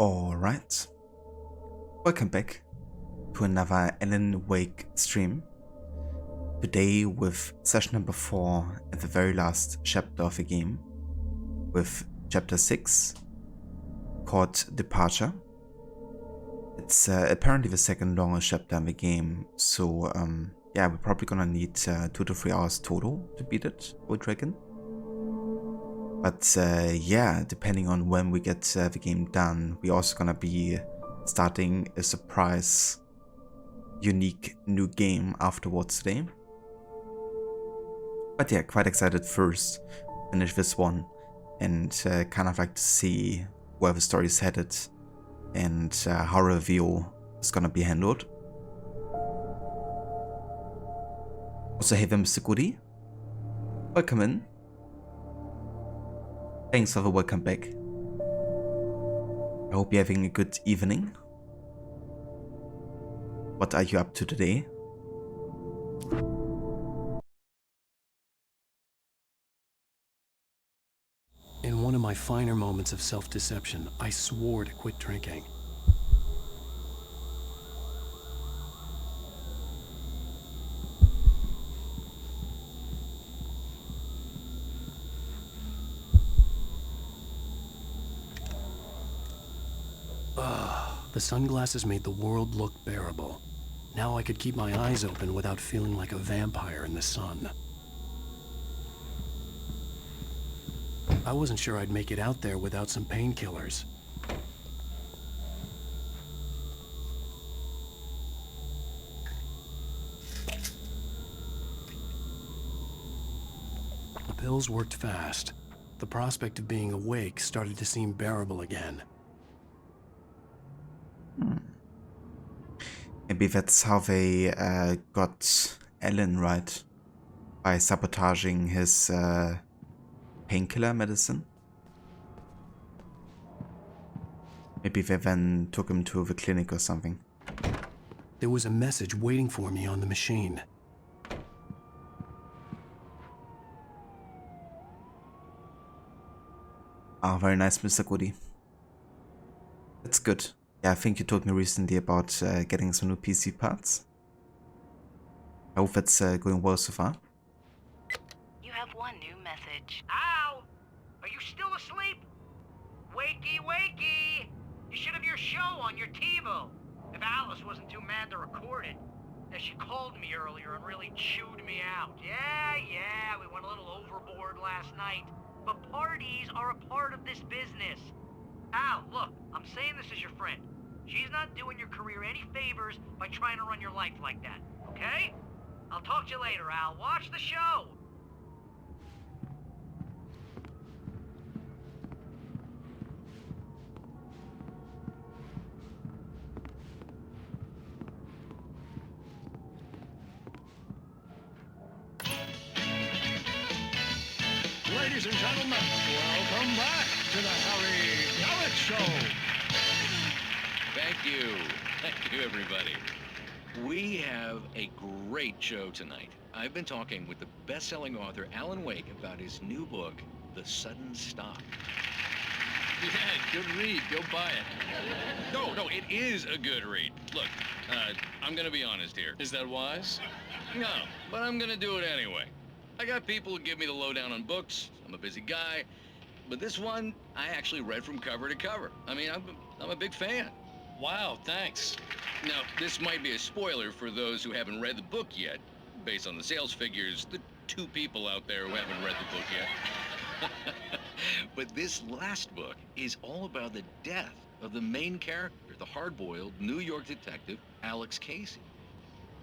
Alright, welcome back to another Alan Wake stream. Today with session number 4 and the very last chapter of the game, with chapter 6 called Departure. It's apparently the second longest chapter in the game, so yeah, we're probably gonna need 2 to 3 hours total to beat it, Old Dragon. But yeah, depending on when we get the game done, we're also gonna be starting a surprise, unique new game afterwards today. But yeah, quite excited first to finish this one and kind of like to see where the story is headed and how reveal is gonna be handled. Also, hey there, Mr. Goody. Welcome in. Thanks for the welcome back. I hope you're having a good evening. What are you up to today? In one of my finer moments of self-deception, I swore to quit drinking. The sunglasses made the world look bearable. Now I could keep my eyes open without feeling like a vampire in the sun. I wasn't sure I'd make it out there without some painkillers. The pills worked fast. The prospect of being awake started to seem bearable again. Maybe that's how they got Alan right, by sabotaging his painkiller medicine. Maybe they then took him to the clinic or something. There was a message waiting for me on the machine. Ah, very nice, Mr. Goody. That's good. Yeah, I think you told me recently about getting some new PC parts. I hope that's going well so far. You have one new message. Al! Are you still asleep? Wakey, wakey! You should have your show on your TiVo. If Alice wasn't too mad to record it. And she called me earlier and really chewed me out. Yeah, we went a little overboard last night. But parties are a part of this business. Al, look, I'm saying this as your friend. She's not doing your career any favors by trying to run your life like that, okay? I'll talk to you later, Al. Watch the show! Ladies and gentlemen, welcome back to the Harry Dalit Show. Thank you. Thank you, everybody. We have a great show tonight. I've been talking with the best-selling author Alan Wake about his new book, The Sudden Stop. Yeah, good read. Go buy it. No, it is a good read. Look, I'm gonna be honest here. Is that wise? No, but I'm gonna do it anyway. I got people who give me the lowdown on books. I'm a busy guy. But this one, I actually read from cover to cover. I mean, I'm a big fan. Wow, thanks. Now, this might be a spoiler for those who haven't read the book yet. Based on the sales figures, the 2 people out there who haven't read the book yet. But this last book is all about the death of the main character, the hard-boiled New York detective, Alex Casey.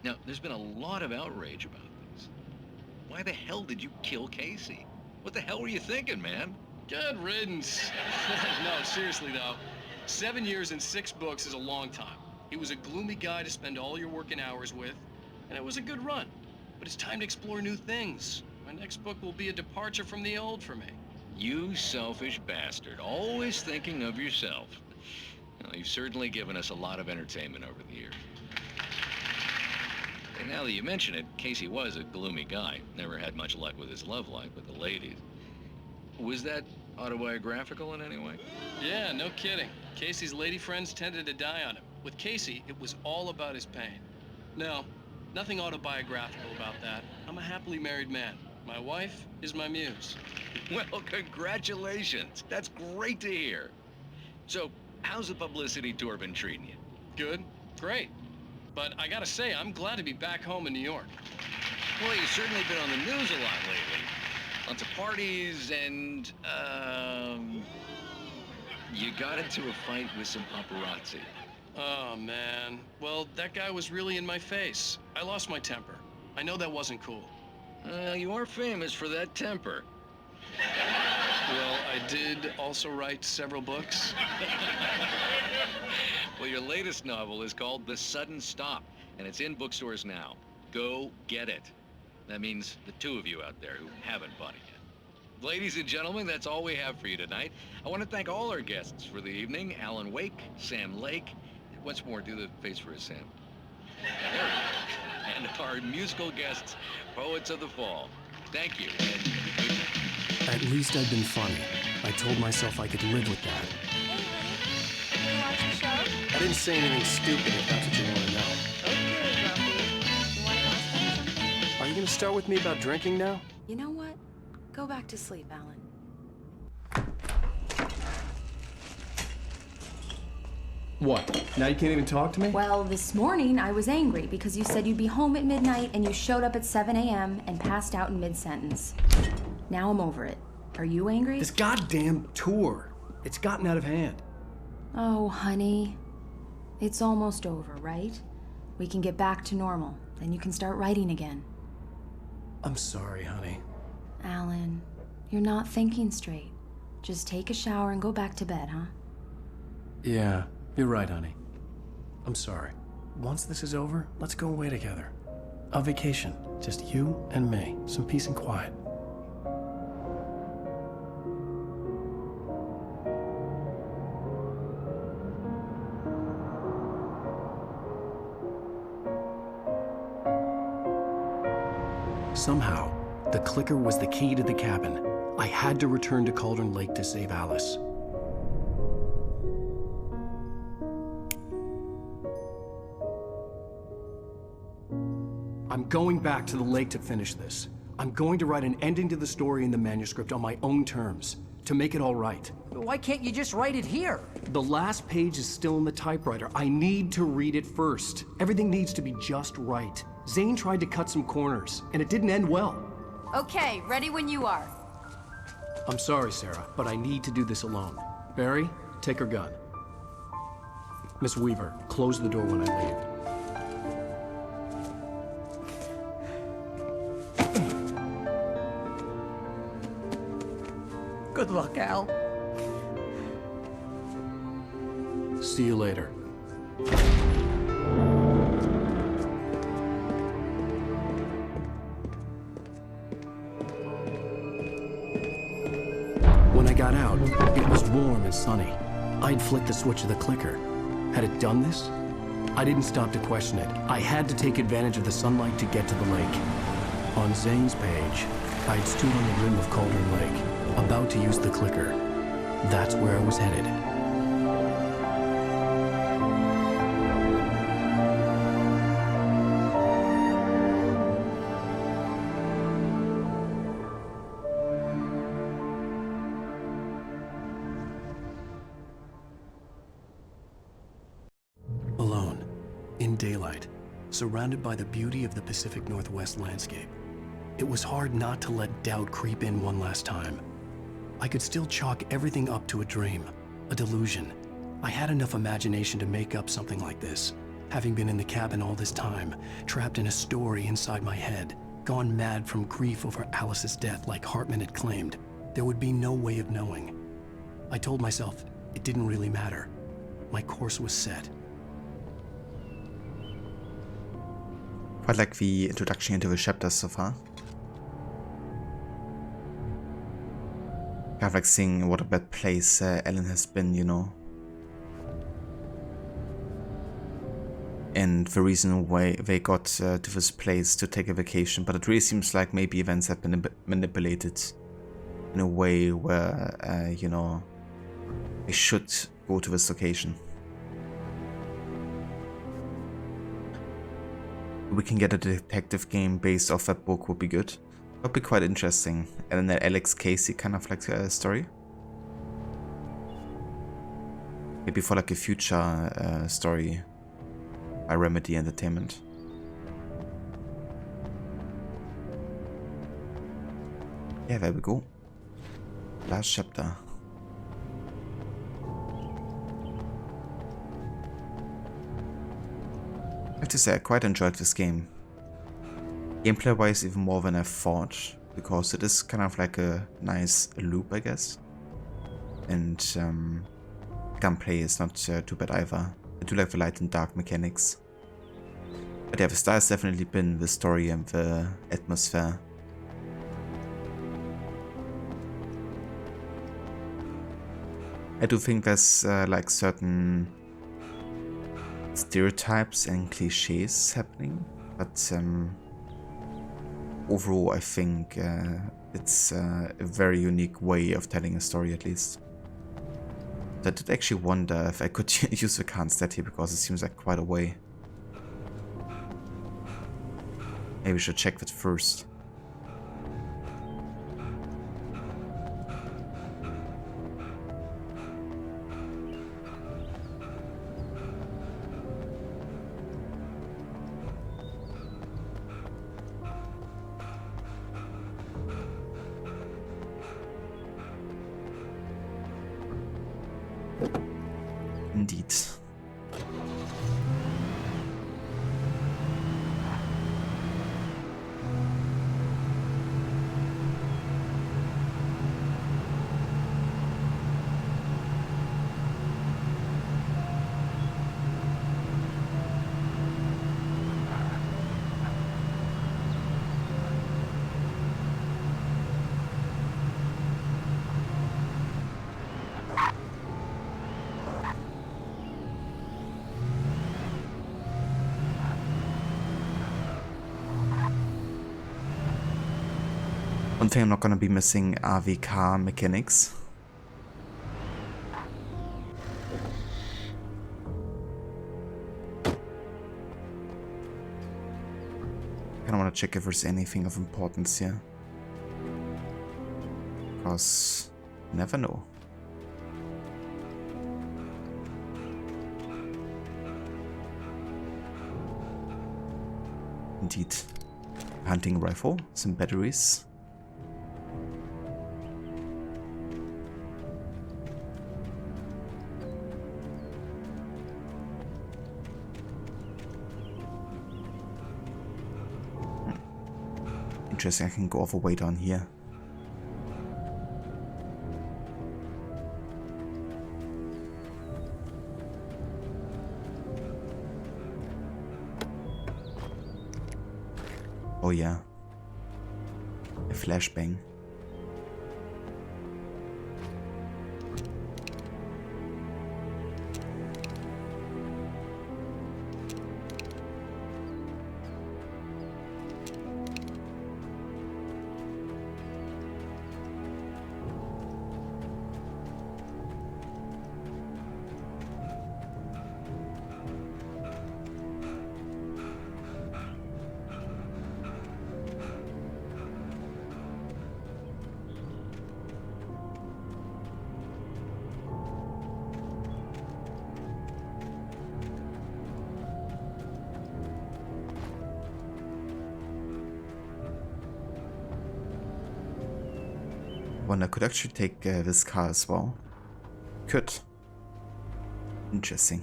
Now, there's been a lot of outrage about this. Why the hell did you kill Casey? What the hell were you thinking, man? Good riddance. No, seriously though. 7 years and 6 books is a long time. He was a gloomy guy to spend all your working hours with, and it was a good run. But it's time to explore new things. My next book will be a departure from the old for me. You selfish bastard, always thinking of yourself. Well, you've certainly given us a lot of entertainment over the years. And now that you mention it, Casey was a gloomy guy. Never had much luck with his love life with the ladies. Was that autobiographical in any way? Yeah, no kidding. Casey's lady friends tended to die on him. With Casey, it was all about his pain. No, nothing autobiographical about that. I'm a happily married man. My wife is my muse. Well, congratulations. That's great to hear. So, how's the publicity tour been treating you? Good, great. But I gotta say, I'm glad to be back home in New York. Well, you've certainly been on the news a lot lately. Lots of parties and, you got into a fight with some paparazzi. Oh, man. Well, that guy was really in my face. I lost my temper. I know that wasn't cool. You are famous for that temper. Well, I did also write several books. Well, your latest novel is called The Sudden Stop, and it's in bookstores now. Go get it. That means the two of you out there who haven't bought it yet. Ladies and gentlemen, that's all we have for you tonight. I want to thank all our guests for the evening. Alan Wake, Sam Lake. Once more, do the face for us, Sam. There we go. And our musical guests, Poets of the Fall. Thank you, and good night. At least I'd been funny. I told myself I could live with that. Hey, honey. You watch the show? I didn't say anything stupid if that's what you want to know. Okay, Grumpy. You want to ask me something? Are you going to start with me about drinking now? You know what? Go back to sleep, Alan. What? Now you can't even talk to me? Well, this morning I was angry because you said you'd be home at midnight and you showed up at 7 a.m. and passed out in mid-sentence. Now I'm over it. Are you angry? This goddamn tour. It's gotten out of hand. Oh, honey. It's almost over, right? We can get back to normal. Then you can start writing again. I'm sorry, honey. Alan, you're not thinking straight. Just take a shower and go back to bed, huh? Yeah, you're right, honey. I'm sorry. Once this is over, let's go away together. A vacation. Just you and me. Some peace and quiet. Somehow, the clicker was the key to the cabin. I had to return to Cauldron Lake to save Alice. I'm going back to the lake to finish this. I'm going to write an ending to the story in the manuscript on my own terms, to make it all right. Why can't you just write it here? The last page is still in the typewriter. I need to read it first. Everything needs to be just right. Zane tried to cut some corners, and it didn't end well. Okay, ready when you are. I'm sorry, Sarah, but I need to do this alone. Barry, take her gun. Miss Weaver, close the door when I leave. Good luck, Al. See you later. When I got out, it was warm and sunny. I'd flicked the switch of the clicker. Had it done this? I didn't stop to question it. I had to take advantage of the sunlight to get to the lake. On Zane's page, I'd stood on the rim of Cauldron Lake, about to use the clicker. That's where I was headed. Alone, in daylight, surrounded by the beauty of the Pacific Northwest landscape. It was hard not to let doubt creep in one last time. I could still chalk everything up to a dream, a delusion. I had enough imagination to make up something like this, having been in the cabin all this time, trapped in a story inside my head, gone mad from grief over Alice's death like Hartman had claimed. There would be no way of knowing. I told myself it didn't really matter. My course was set. Quite like the introduction into the chapters so far. Kind of like seeing what a bad place Ellen has been, you know. And the reason why they got to this place to take a vacation, but it really seems like maybe events have been manipulated in a way where, you know, they should go to this location. We can get a detective game based off that book would be good. Would be quite interesting. And then Alex Casey kind of like a story. Maybe for like a future story by Remedy Entertainment. Yeah, there we go. Last chapter. I have to say, I quite enjoyed this game. Gameplay wise, even more than I thought. because it is kind of like a nice loop, I guess. And gunplay is not too bad either. I do like the light and dark mechanics. But yeah, the star has definitely been the story and the atmosphere. I do think there's like certain stereotypes and cliches happening, but overall I think it's a very unique way of telling a story, at least. I did actually wonder if I could use the car instead here, because it seems like quite a way. Maybe we should check that first. Indeed. One thing I'm not gonna be missing are the car mechanics. Kinda wanna check if there's anything of importance here. Because you never know. Indeed. Hunting rifle, some batteries. Interesting, I can go overweight way down here. Oh yeah. A flashbang. One I could actually take this car as well. Could. Interesting.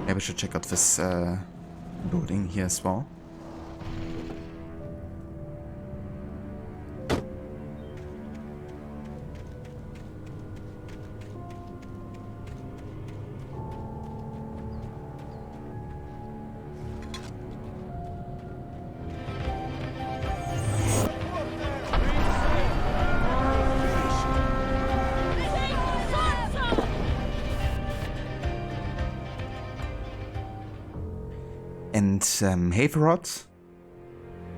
Maybe we should check out this building here as well. And hey Varrot,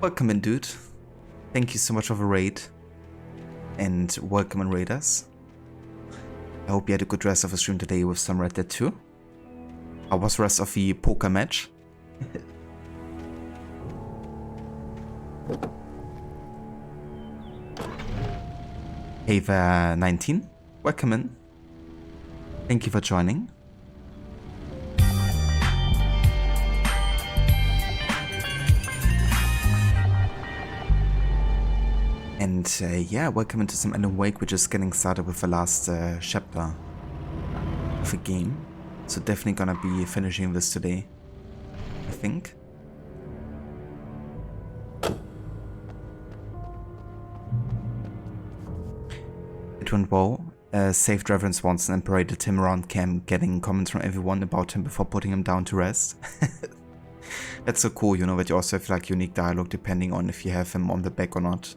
welcome in dude, thank you so much for the raid, and welcome in raiders. I hope you had a good rest of the stream today with some Red Dead 2. How was the rest of the poker match? Hey there 19, welcome in, thank you for joining. And yeah, welcome into some Alan Wake. We're just getting started with the last chapter of the game. So definitely gonna be finishing this today, I think. It went well. Saved Reverend Swanson and paraded him around camp, getting comments from everyone about him before putting him down to rest. That's so cool, you know, that you also have like unique dialogue depending on if you have him on the back or not.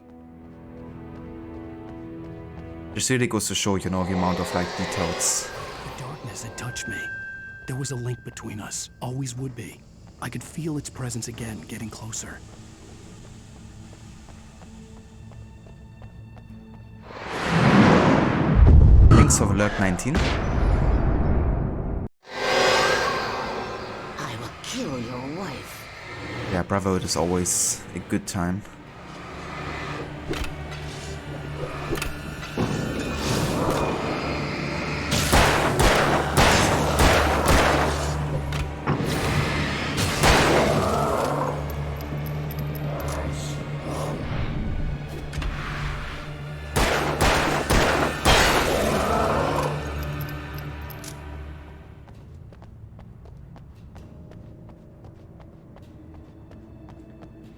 Just really goes to show, you know, the amount of like details. The darkness had touched me. There was a link between us, always would be. I could feel its presence again, getting closer. Links of Alert 19. I will kill your wife. Yeah, Bravo, it is always a good time.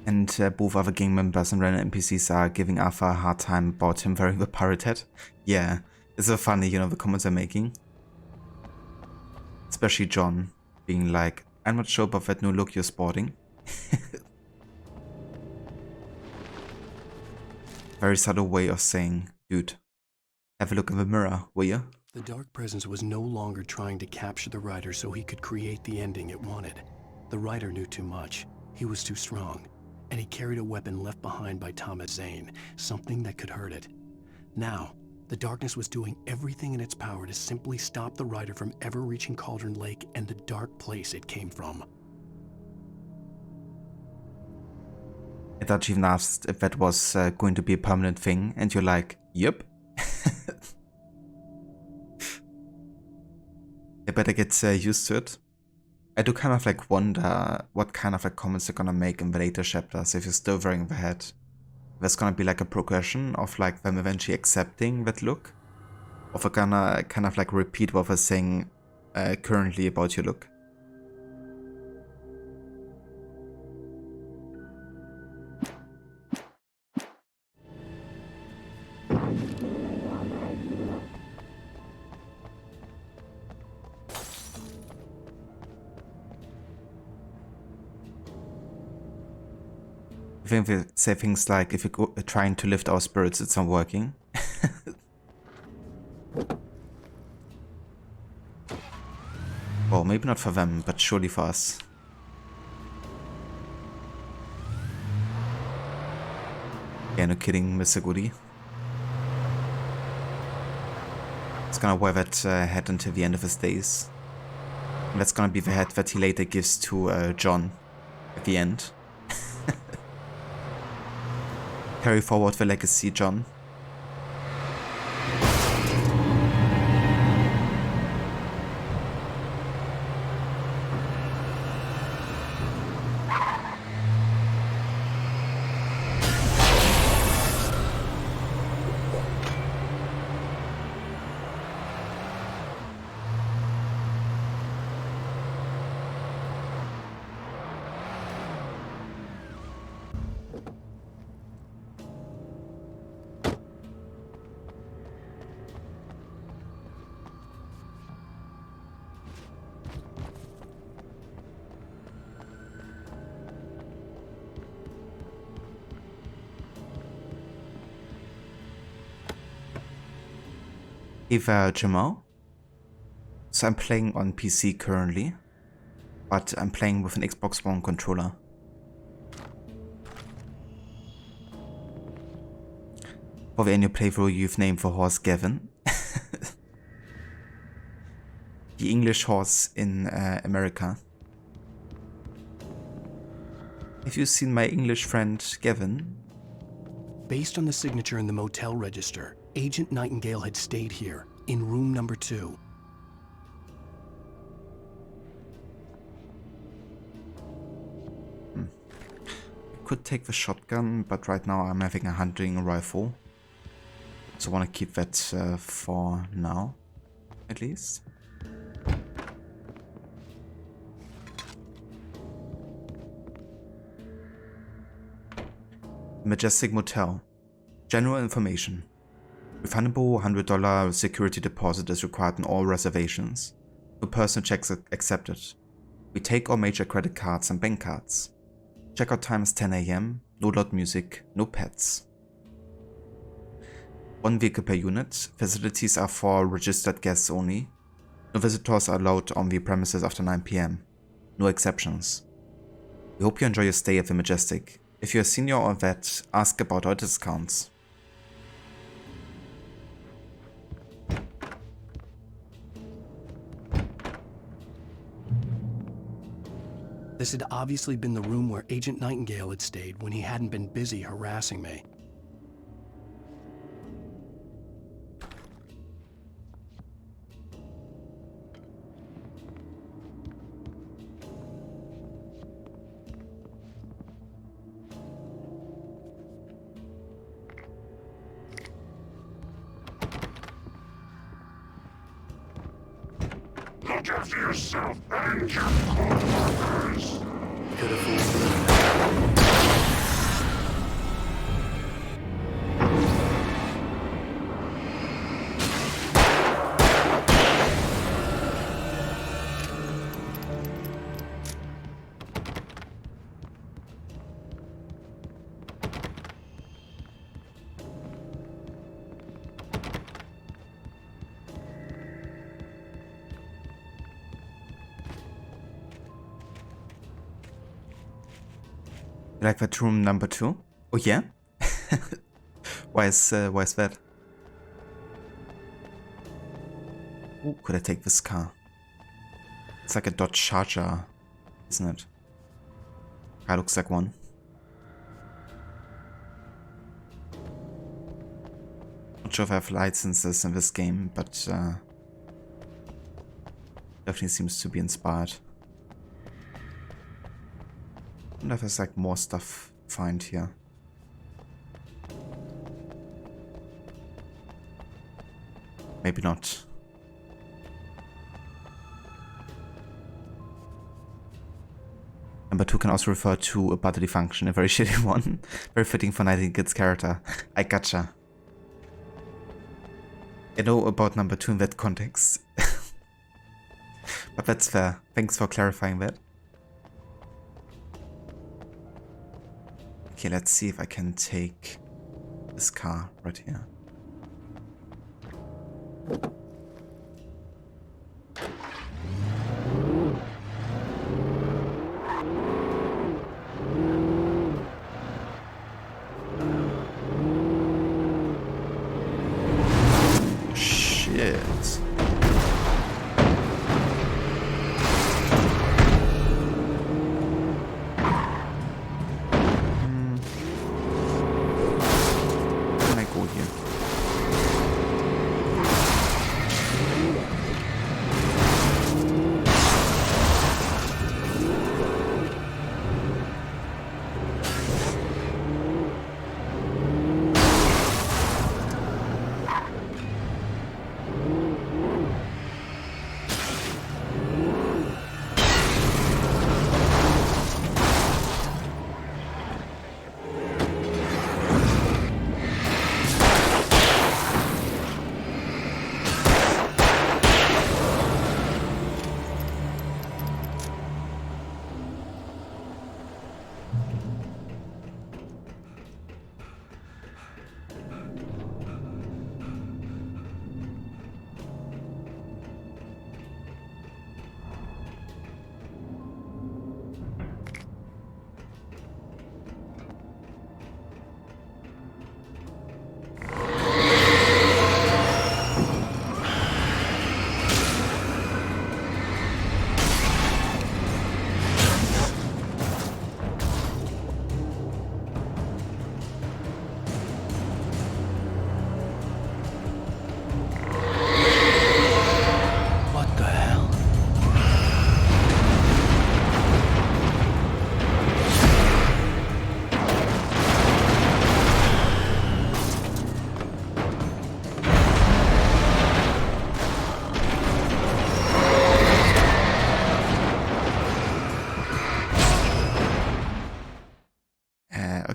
And both other gang members and random NPCs are giving Arthur a hard time about him wearing the pirate hat. Yeah, it's so funny, you know, the comments they're making. Especially John being like, I'm not sure about that new look you're sporting. Very subtle way of saying, dude, have a look in the mirror, will you? The dark presence was no longer trying to capture the writer so he could create the ending it wanted. The writer knew too much. He was too strong. And he carried a weapon left behind by Thomas Zane, something that could hurt it. Now, the darkness was doing everything in its power to simply stop the writer from ever reaching Cauldron Lake and the dark place it came from. I thought you even asked if that was going to be a permanent thing, and you're like, yep. I better get used to it. I do kind of like wonder what kind of like comments they're gonna make in the later chapters if you're still wearing the hat. There's gonna be like a progression of like them eventually accepting that look. Or they're gonna kind of like repeat what they're saying currently about your look. I think they say things like, if you're trying to lift our spirits, it's not working. Well, maybe not for them, but surely for us. Yeah, no kidding, Mr. Goody. He's gonna wear that hat until the end of his days. And that's gonna be the hat that he later gives to John at the end. Carry forward the legacy, John. Hey there, Jamal. So I'm playing on PC currently, but I'm playing with an Xbox One controller. For the annual playthrough, you've named the horse Gavin. The English horse in America. Have you seen my English friend Gavin? Based on the signature in the motel register, Agent Nightingale had stayed here, in room number 2. could take the shotgun, but right now I'm having a hunting rifle. So I want to keep that for now, at least. Majestic Motel. General information. Refundable $100 security deposit is required in all reservations. No personal checks accepted. We take all major credit cards and bank cards. Checkout time is 10 AM, no loud music, no pets. 1 vehicle per unit. Facilities are for registered guests only. No visitors are allowed on the premises after 9 PM. No exceptions. We hope you enjoy your stay at the Majestic. If you're a senior or vet, ask about our discounts. This had obviously been the room where Agent Nightingale had stayed when he hadn't been busy harassing me. Look after yourself and your co-workers! Could have fooled me. You like that room number 2? Oh yeah? why is that? Ooh, could I take this car? It's like a Dodge Charger, isn't it? Car looks like one. Not sure if I have licenses in this game, but definitely seems to be inspired. I wonder if there's like more stuff to find here. Maybe not. Number 2 can also refer to a bodily function, a very shitty one. Very fitting for Nightingale's character. I gotcha. I know about number 2 in that context. But that's fair. Thanks for clarifying that. Okay, let's see if I can take this car right here. Shit.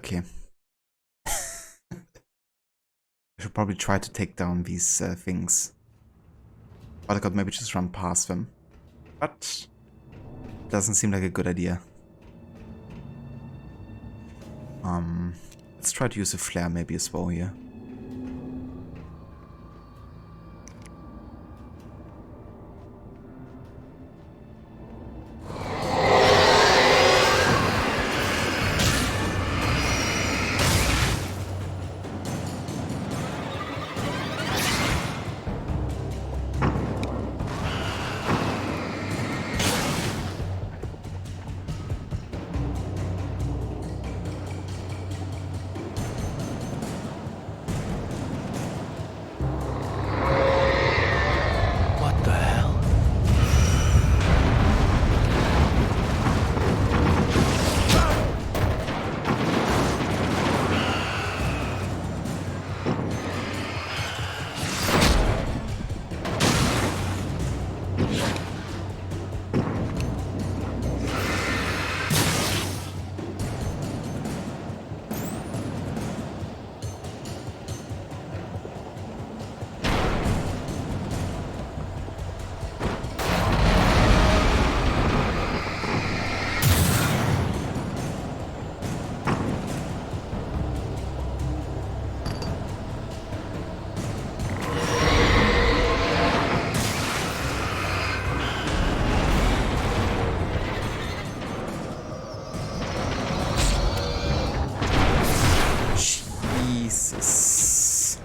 Okay. I should probably try to take down these things. Or I could maybe just run past them. But it doesn't seem like a good idea. Let's try to use a flare maybe as well here. What the hell? Jesus.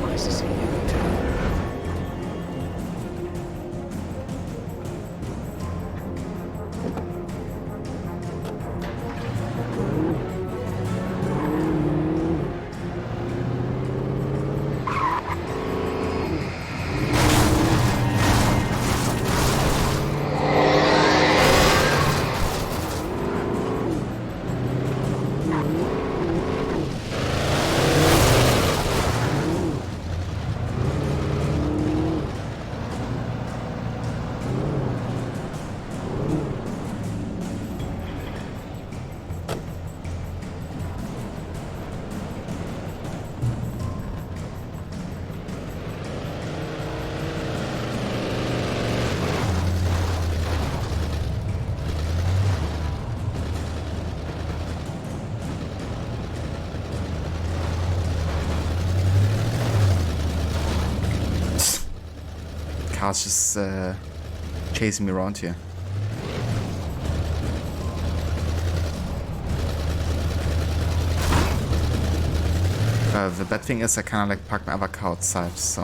Nice to see you too. Car's just chasing me around here. The bad thing is I kind of like parked my other car outside, so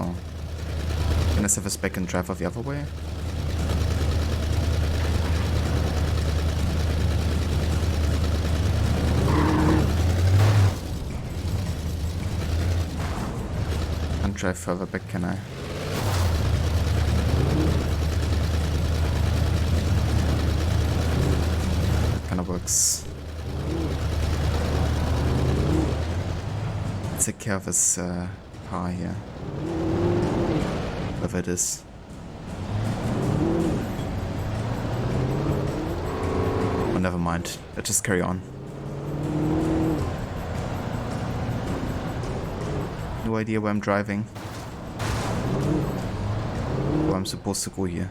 can I have a spec and drive the other way? Can't drive further back, can I? Kind of works. Take care of this car here. Whatever it is. Oh, never mind. Let's just carry on. No idea where I'm driving. Where I'm supposed to go here.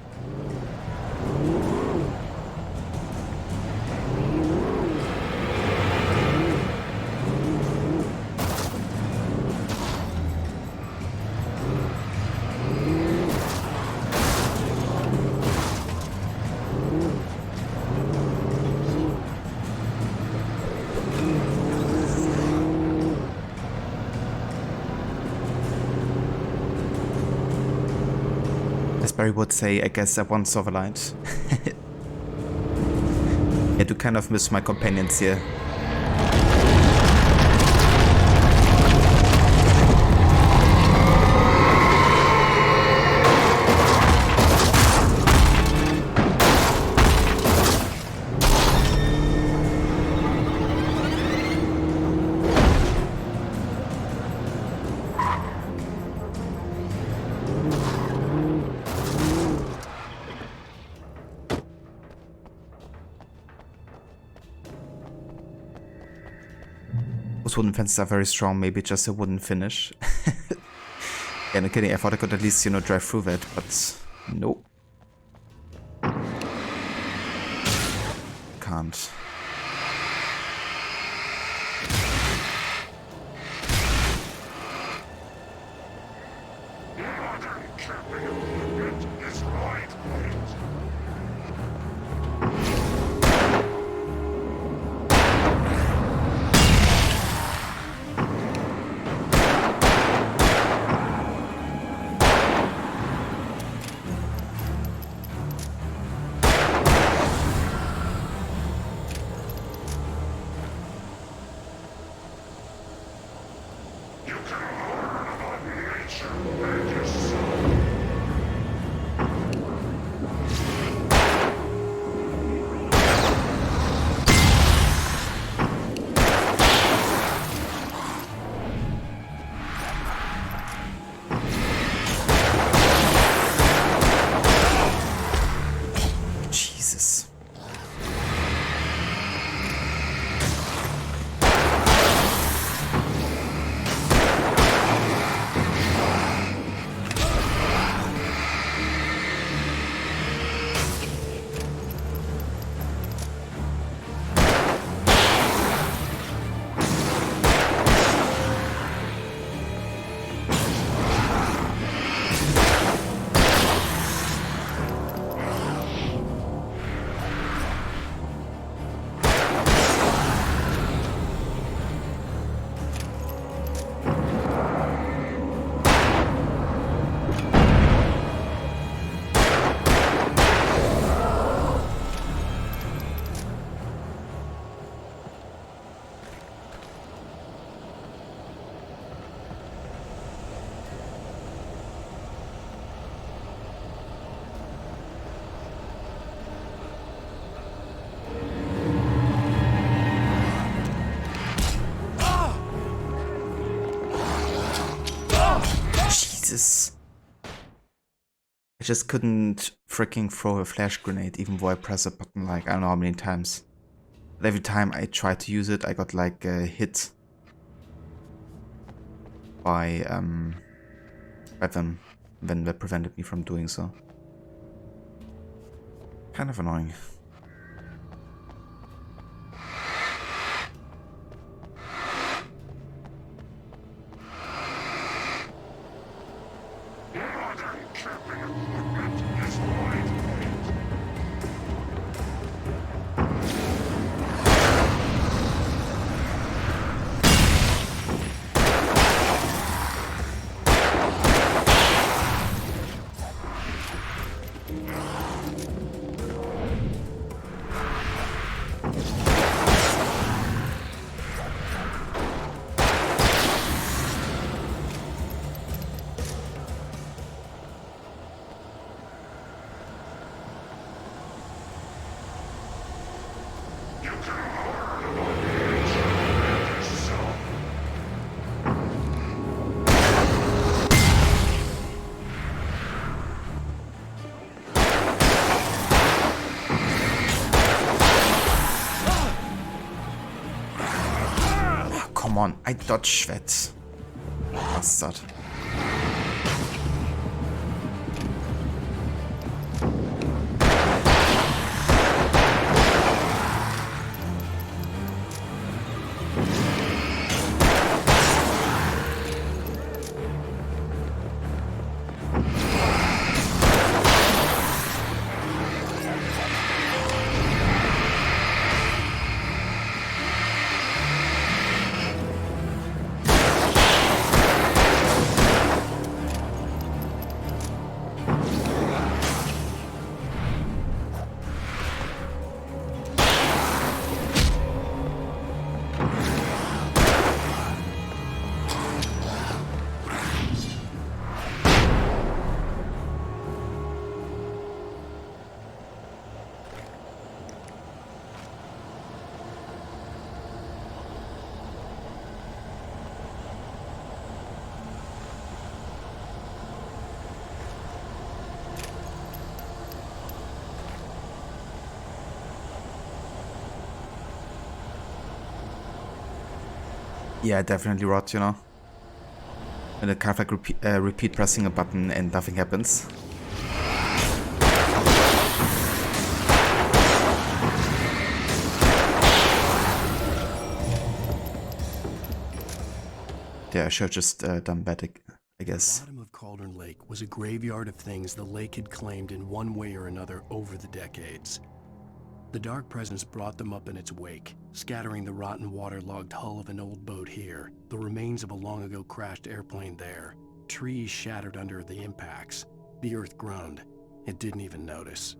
As Barry would say, I guess I once saw the light. I do kind of miss my companions here. Those wooden fences are very strong, maybe just a wooden finish. Yeah, no kidding, I thought I could at least, you know, drive through that, but nope. Can't. Jesus. Jesus. I just couldn't freaking throw a flash grenade even though I press a button like I don't know how many times. But every time I tried to use it I got like hit by them when they prevented me from doing so. Kind of annoying. Come on, I dodge that. Bastard. Yeah, definitely rot, you know. And it kind of like repeat pressing a button and nothing happens. Yeah, I should have just done that, I guess. The bottom of Cauldron Lake was a graveyard of things the lake had claimed in one way or another over the decades. The dark presence brought them up in its wake, scattering the rotten waterlogged hull of an old boat here, the remains of a long-ago crashed airplane there, trees shattered under the impacts. The earth groaned. It didn't even notice.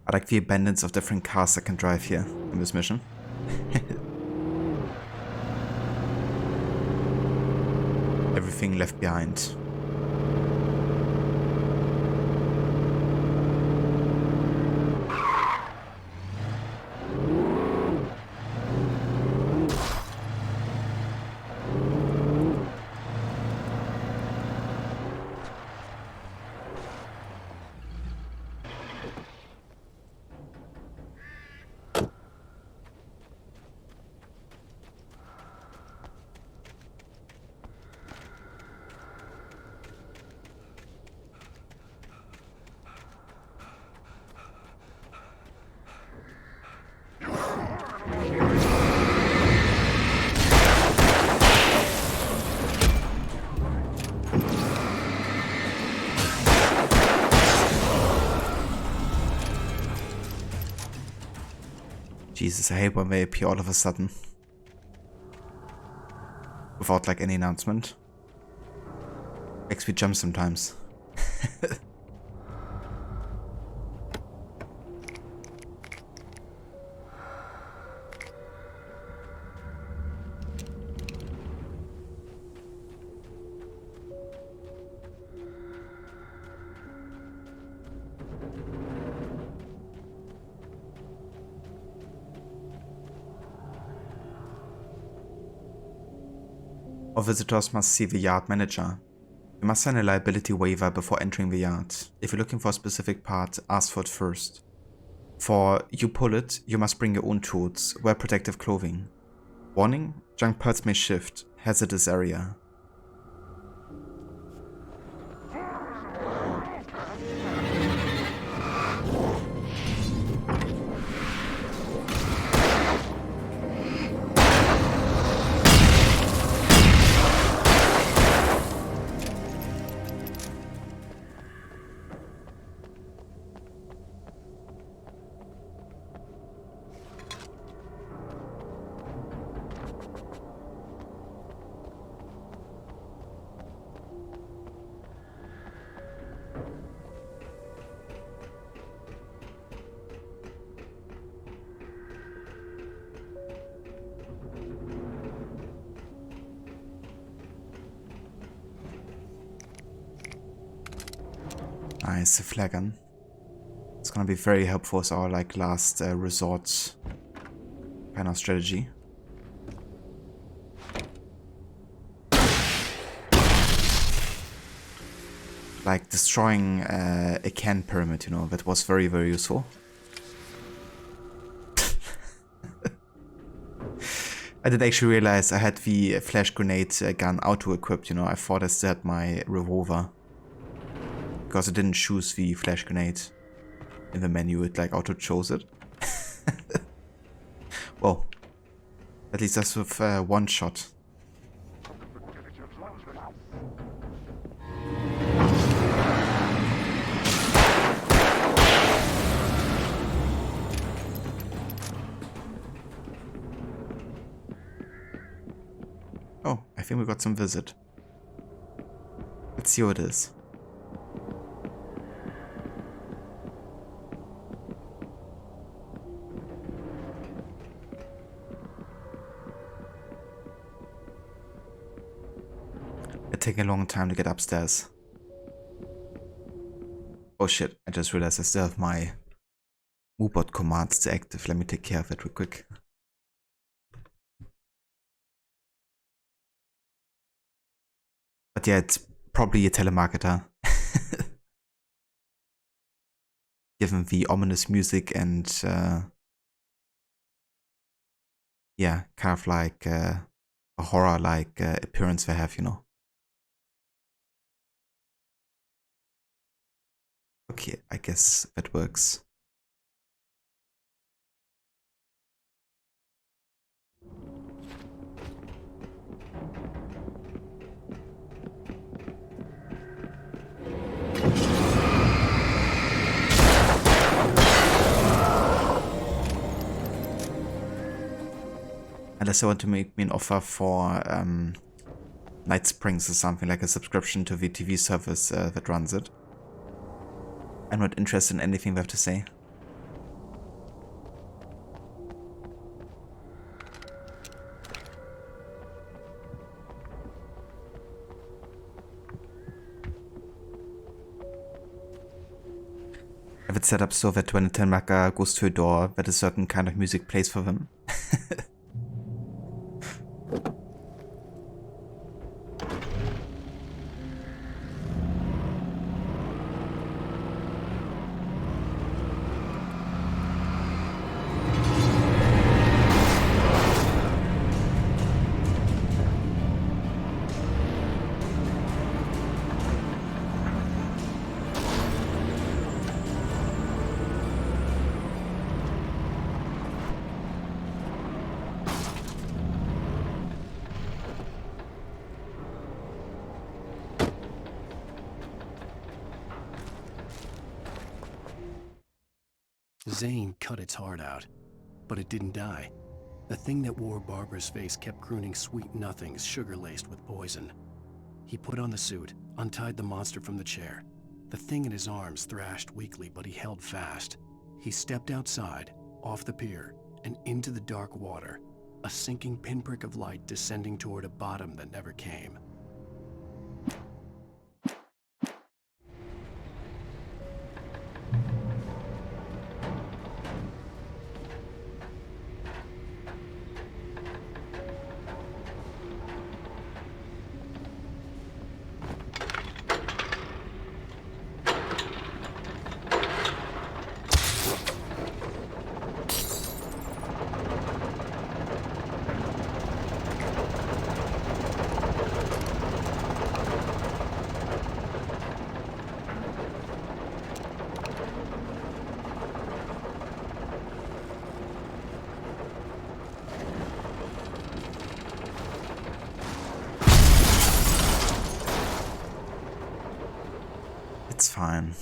I like the abundance of different cars I can drive here in this mission. Everything left behind. Jesus, I hate when they appear all of a sudden. Without like any announcement. Makes me jump sometimes. All visitors must see the yard manager. You must sign a liability waiver before entering the yard. If you're looking for a specific part, ask for it first. For you pull it, you must bring your own tools, wear protective clothing. Warning, junk parts may shift, hazardous area. Nice, a flare gun. It's gonna be very helpful as our like last resort kind of strategy. Like destroying a can pyramid, you know, that was very, very useful. I didn't actually realize I had the flash grenade gun auto-equipped, you know, I thought I still had my revolver. Because I didn't choose the flash grenade in the menu, it like auto-chose it. Well, at least that's with one shot. Oh, I think we got some visit. Let's see what it is. It's taking a long time to get upstairs. Oh shit, I just realized I still have my U-Bot command to active. Let me take care of it real quick. But yeah, it's probably a telemarketer. Given the ominous music and yeah, kind of like a horror-like appearance they have, you know. Okay, I guess that works. Unless I want to make me an offer for Night Springs or something, like a subscription to the TV service that runs it. I'm not interested in anything they have to say. Have it set up so that when a telemarketer goes to a door, that a certain kind of music plays for them. Zane cut its heart out, but it didn't die. The thing that wore Barbara's face kept crooning sweet nothings sugar-laced with poison. He put on the suit, untied the monster from the chair. The thing in his arms thrashed weakly, but he held fast. He stepped outside, off the pier, and into the dark water, a sinking pinprick of light descending toward a bottom that never came. It's fine.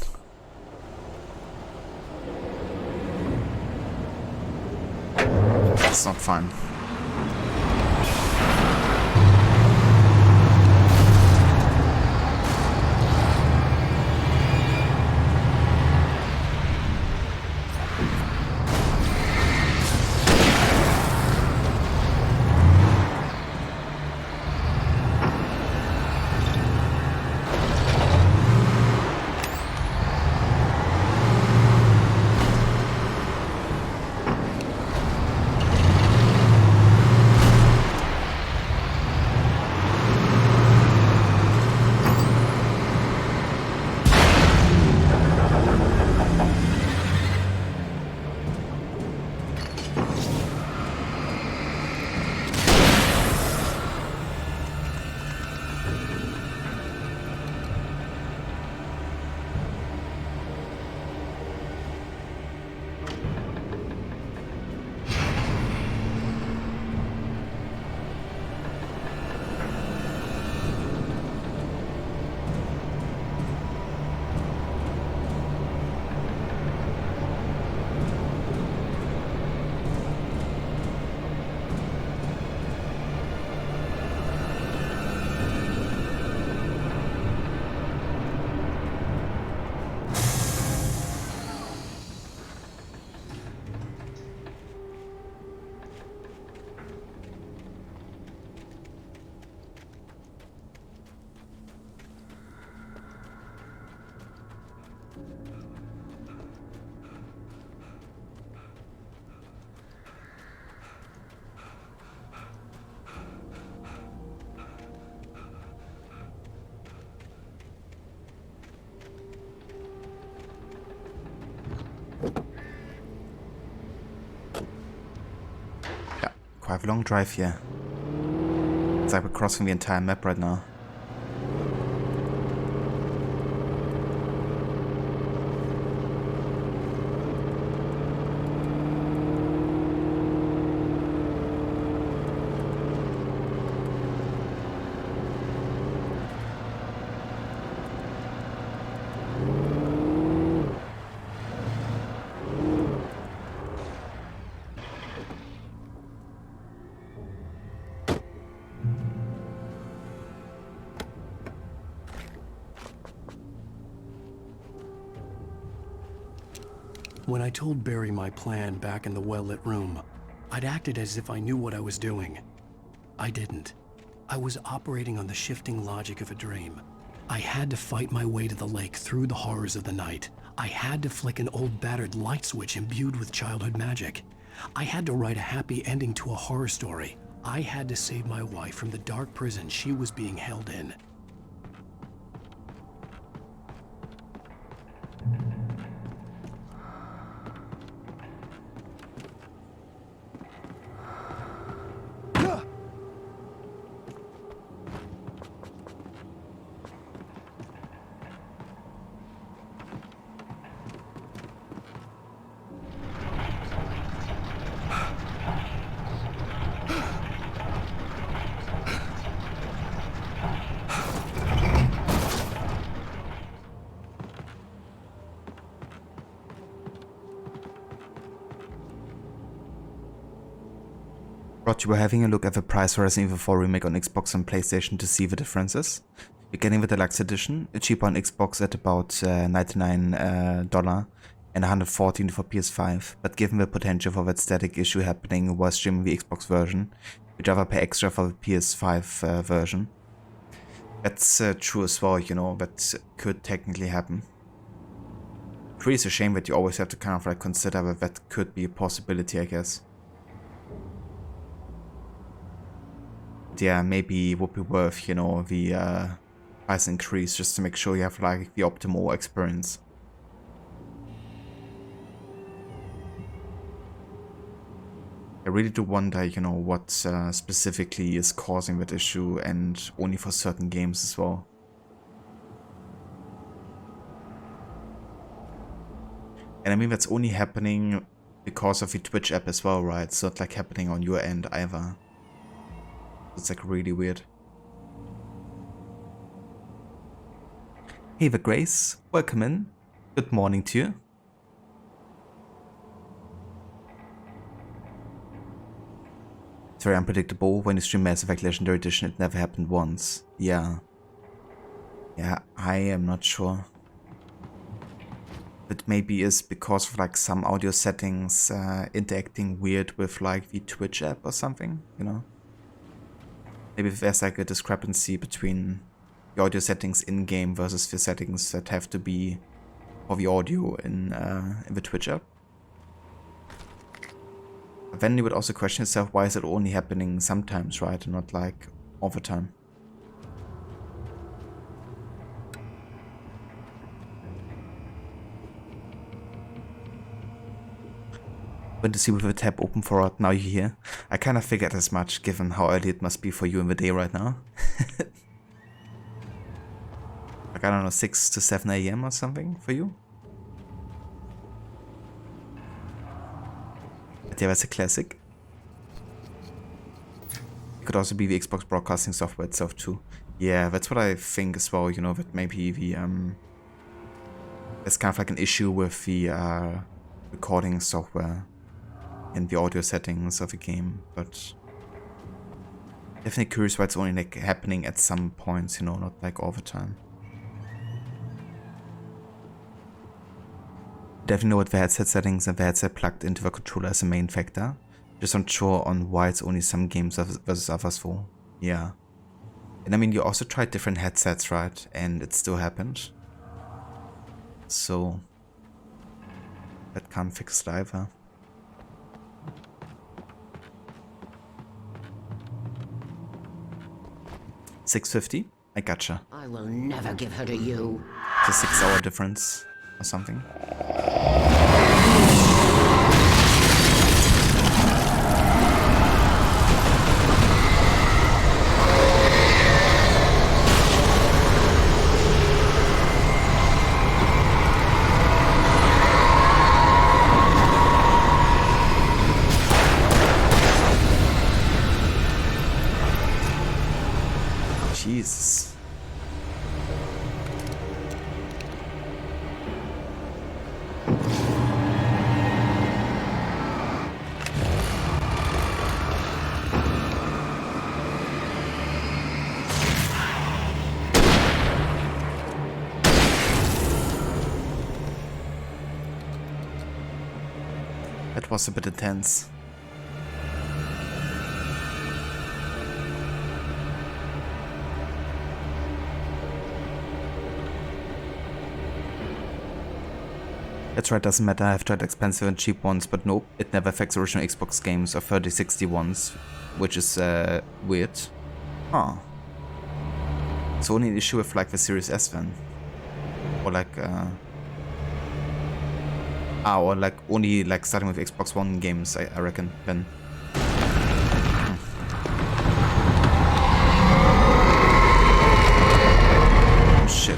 It's not fine. have a long drive here. It's like we're crossing the entire map right now. When I told Barry my plan back in the well-lit room, I'd acted as if I knew what I was doing. I didn't. I was operating on the shifting logic of a dream. I had to fight my way to the lake through the horrors of the night. I had to flick an old battered light switch imbued with childhood magic. I had to write a happy ending to a horror story. I had to save my wife from the dark prison she was being held in. Rod, you were having a look at the price for Resident Evil 4 Remake on Xbox and PlayStation to see the differences. You're getting the Deluxe Edition, it's cheaper on Xbox at about $99 and $114 for PS5, but given the potential for that static issue happening while streaming the Xbox version, you'd rather pay extra for the PS5 version. That's true as well, you know, that could technically happen. It's really a shame that you always have to kind of like consider that that could be a possibility, I guess. Yeah, maybe it would be worth, you know, the price increase just to make sure you have like the optimal experience. I really do wonder, you know, what specifically is causing that issue, and only for certain games as well. And I mean, that's only happening because of the Twitch app as well, right? It's not like happening on your end either. It's like really weird. Hey, the Grace, welcome in. Good morning to you. It's very unpredictable. When you stream Mass Effect Legendary Edition, it never happened once. Yeah. Yeah, I am not sure. It maybe is because of like some audio settings interacting weird with like the Twitch app or something, you know? Maybe there's like a discrepancy between the audio settings in-game versus the settings that have to be for the audio in the Twitch app. But then you would also question yourself, why is it only happening sometimes, right? And not like all the time. Went to see with the tab open for it, now you're here. I kind of figured as much, given how early it must be for you in the day right now. Like, I don't know, 6 to 7 AM or something for you? But yeah, that's a classic. It could also be the Xbox broadcasting software itself too. Yeah, that's what I think as well, you know, that maybe the there's kind of like an issue with the recording software and the audio settings of the game, but definitely curious why it's only like happening at some points, you know, not like all the time. Definitely know what the headset settings and the headset plugged into the controller is the main factor. Just unsure on why it's only some games versus others for. Yeah. And I mean, you also tried different headsets, right? And it still happened. So that can't fix it either. $6.50? I gotcha. I will never give her to you. It's a 6-hour difference or something. Jesus. That was a bit intense. That's right, doesn't matter, I've tried expensive and cheap ones, but nope, it never affects original Xbox games or 3060 ones, which is weird. Huh. It's only an issue with like the Series S then. Or like or like only like starting with Xbox One games, I reckon, then. Oh shit.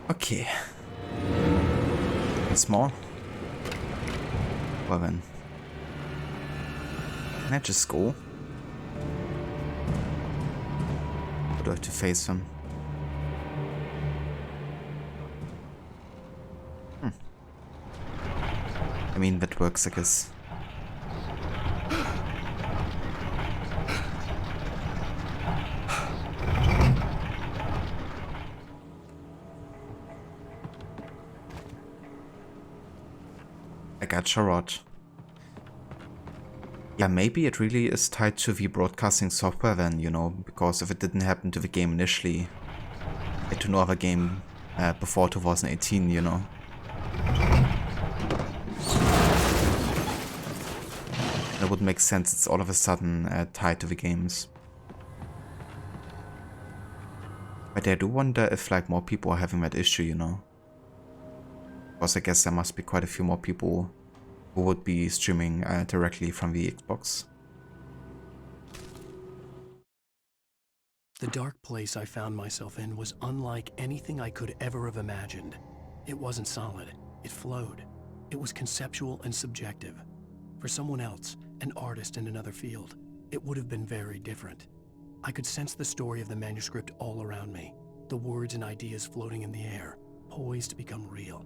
Okay. Once more. Well then. Can I just go? Or do I have to face them? I mean, that works, I guess. I got Charlotte. Yeah, maybe it really is tied to the broadcasting software then, you know, because if it didn't happen to the game initially, to no other game before 2018, you know. It would make sense it's all of a sudden tied to the games. But I do wonder if like more people are having that issue, you know. Because I guess there must be quite a few more people who would be streaming directly from the Xbox. The dark place I found myself in was unlike anything I could ever have imagined. It wasn't solid, it flowed. It was conceptual and subjective. For someone else, an artist in another field, it would have been very different. I could sense the story of the manuscript all around me, the words and ideas floating in the air, poised to become real.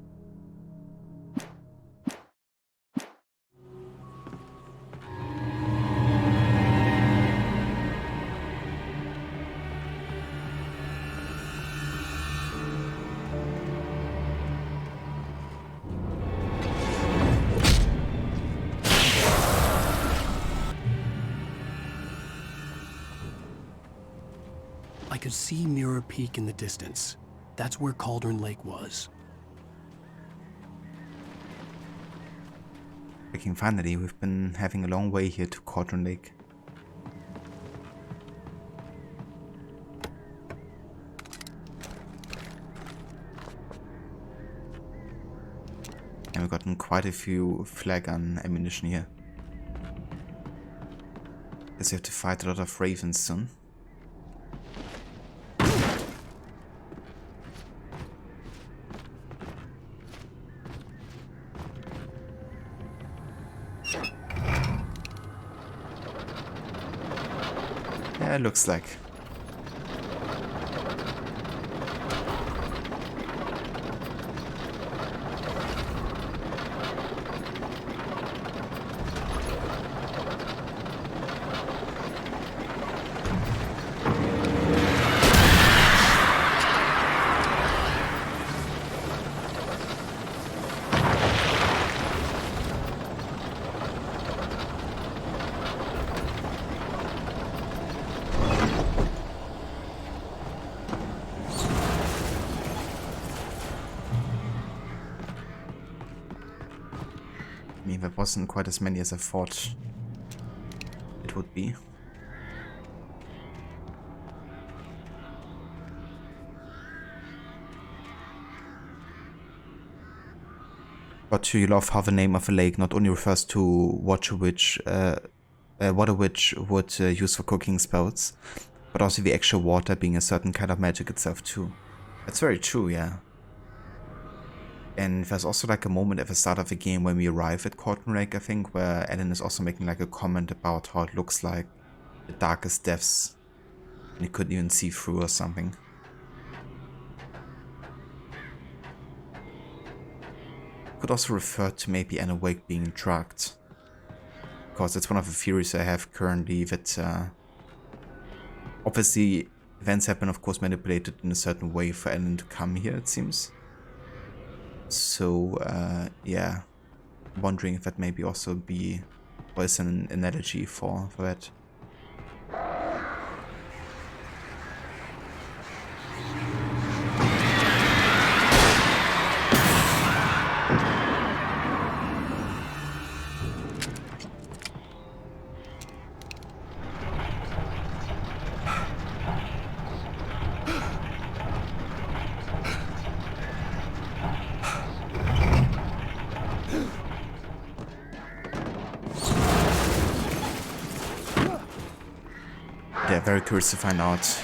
I could see Mirror Peak in the distance. That's where Cauldron Lake was. Freaking finally, we've been having a long way here to Cauldron Lake. And we've gotten quite a few flag gun ammunition here. Guess we have to fight a lot of ravens soon. Yeah, it looks like. mean, that wasn't quite as many as I thought it would be. But do you love how the name of the lake not only refers to water which would use for cooking spells, but also the actual water being a certain kind of magic itself too. That's very true, yeah. And there's also like a moment at the start of the game when we arrive at Corton Lake, I think, where Alan is also making like a comment about how it looks like the darkest depths and you couldn't even see through or something. Could also refer to maybe Alan Wake being drugged. Because that's one of the theories I have currently, that obviously events have been of course manipulated in a certain way for Alan to come here, it seems. So yeah, wondering if that maybe also be or is an analogy for that. Yeah, very curious to find out.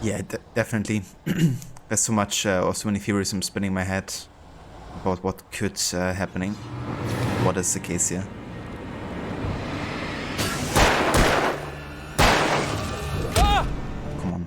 Yeah, definitely. There's so much, or so many theories I'm spinning in my head about what could happening. What is the case here? Come on.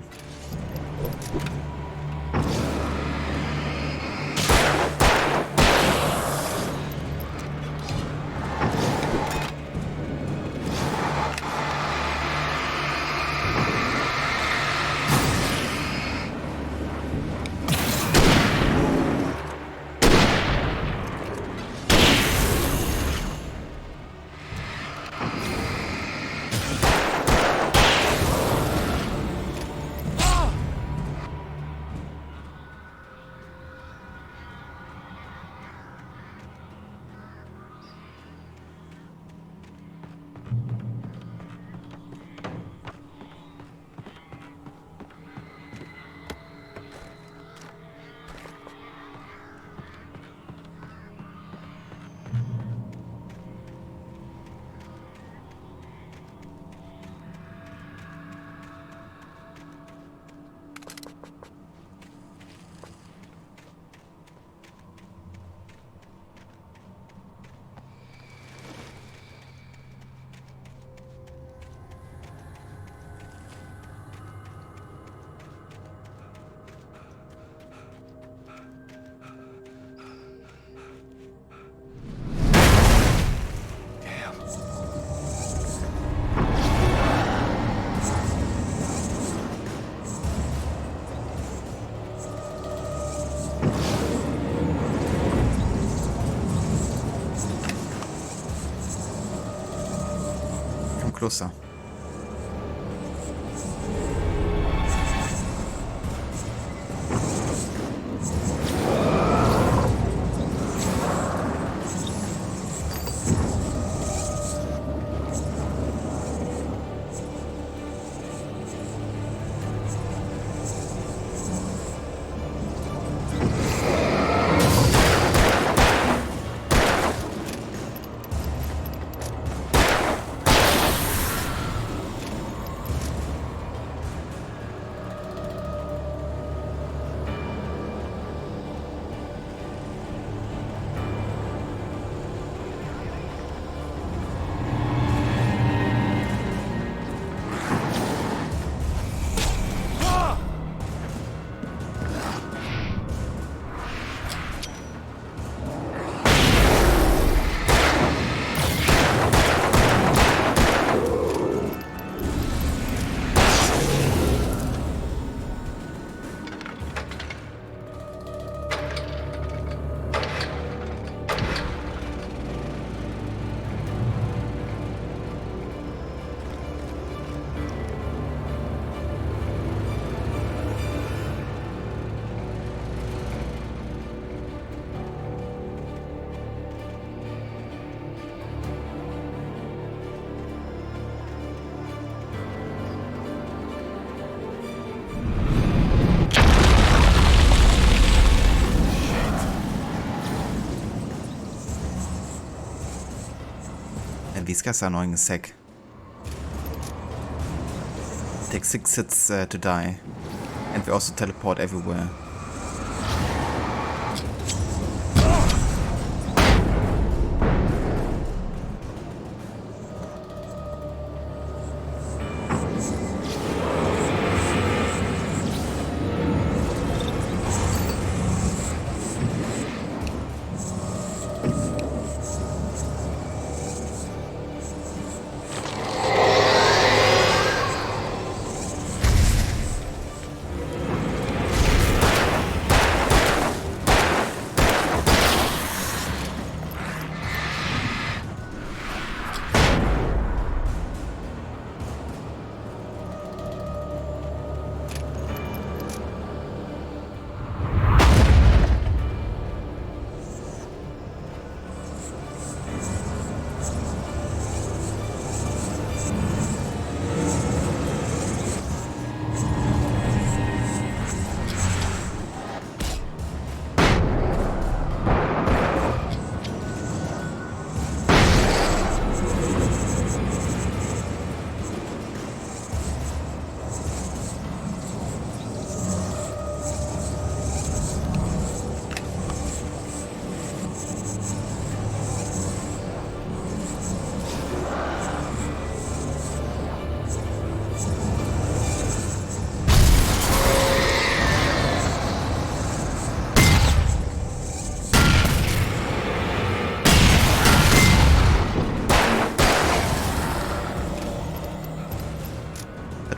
Closer. these guys are annoying as heck. Take 6 hits to die. And we also teleport everywhere.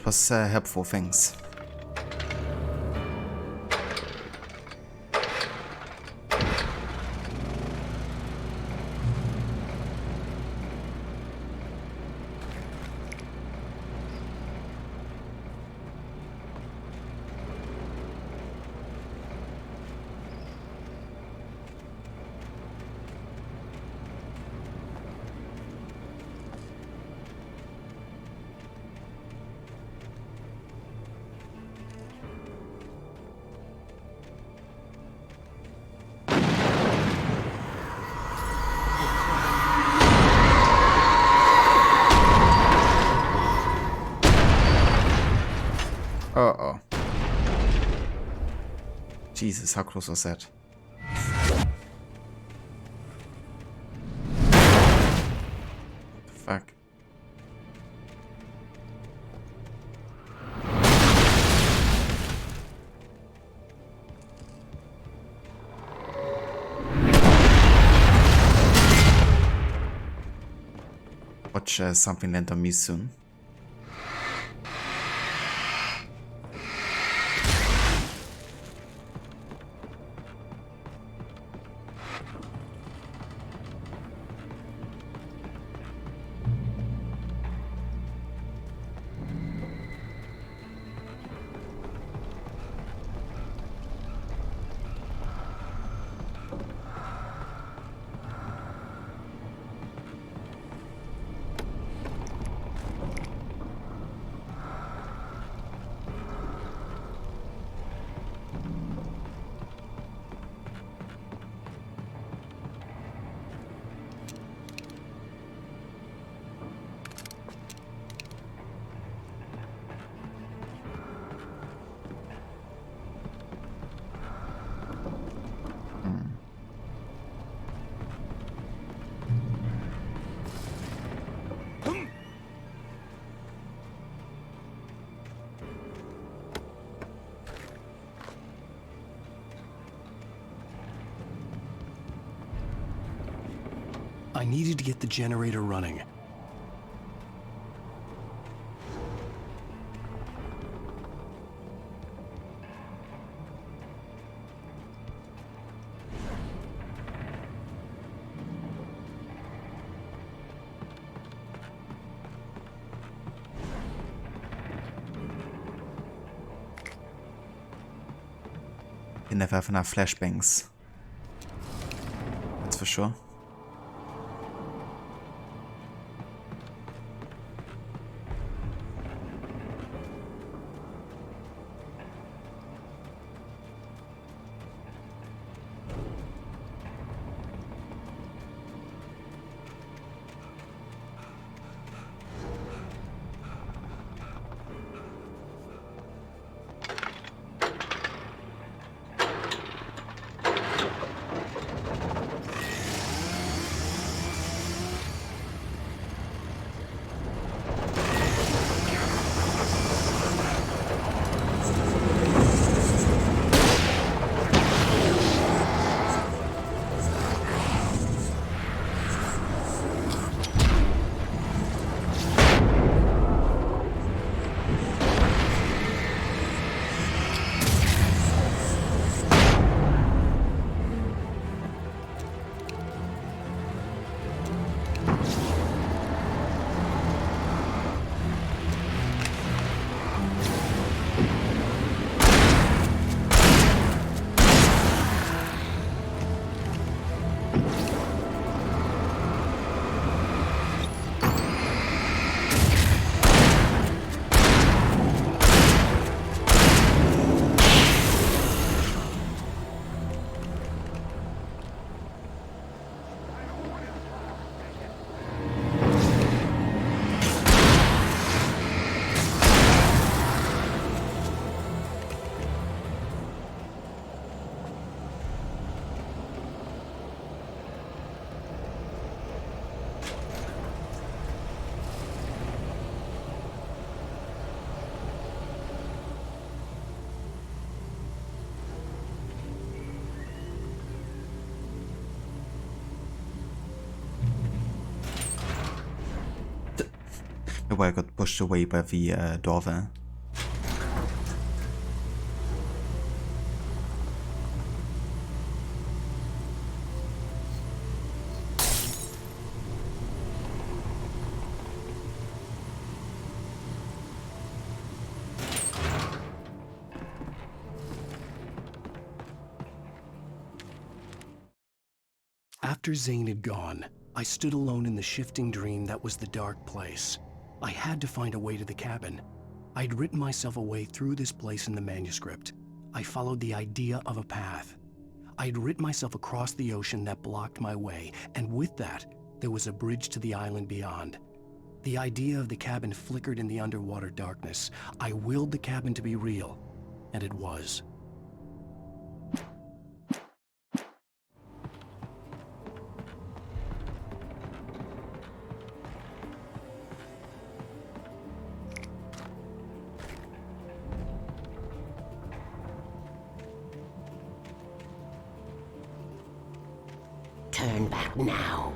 Was helpful, thanks. Uh-oh. Jesus, how close was that? Fuck. Watch something land on me soon. I needed to get the generator running. You never have enough flashbangs. That's for sure. why I got pushed away by the door there. After Zane had gone, I stood alone in the shifting dream that was the dark place. I had to find a way to the cabin. I'd written myself a way through this place in the manuscript. I followed the idea of a path. I'd written myself across the ocean that blocked my way, and with that, there was a bridge to the island beyond. The idea of the cabin flickered in the underwater darkness. I willed the cabin to be real, and it was. Turn back now.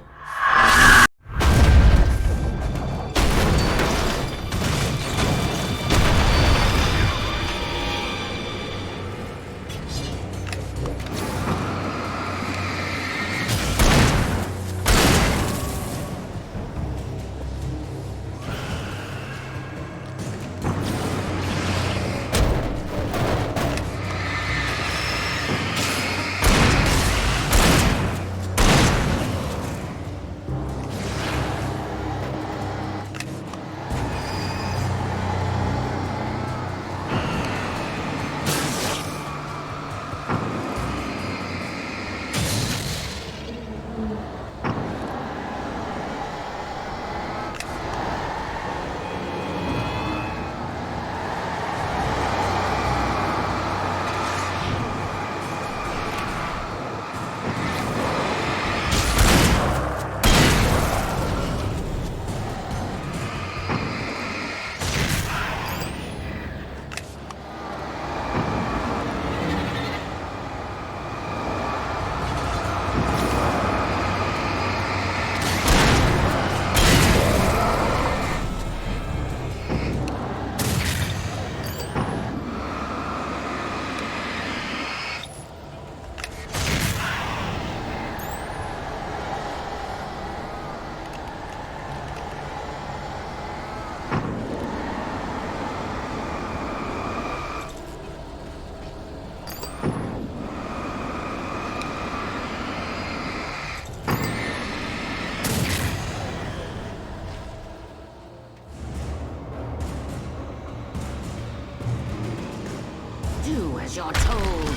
Do as you're told.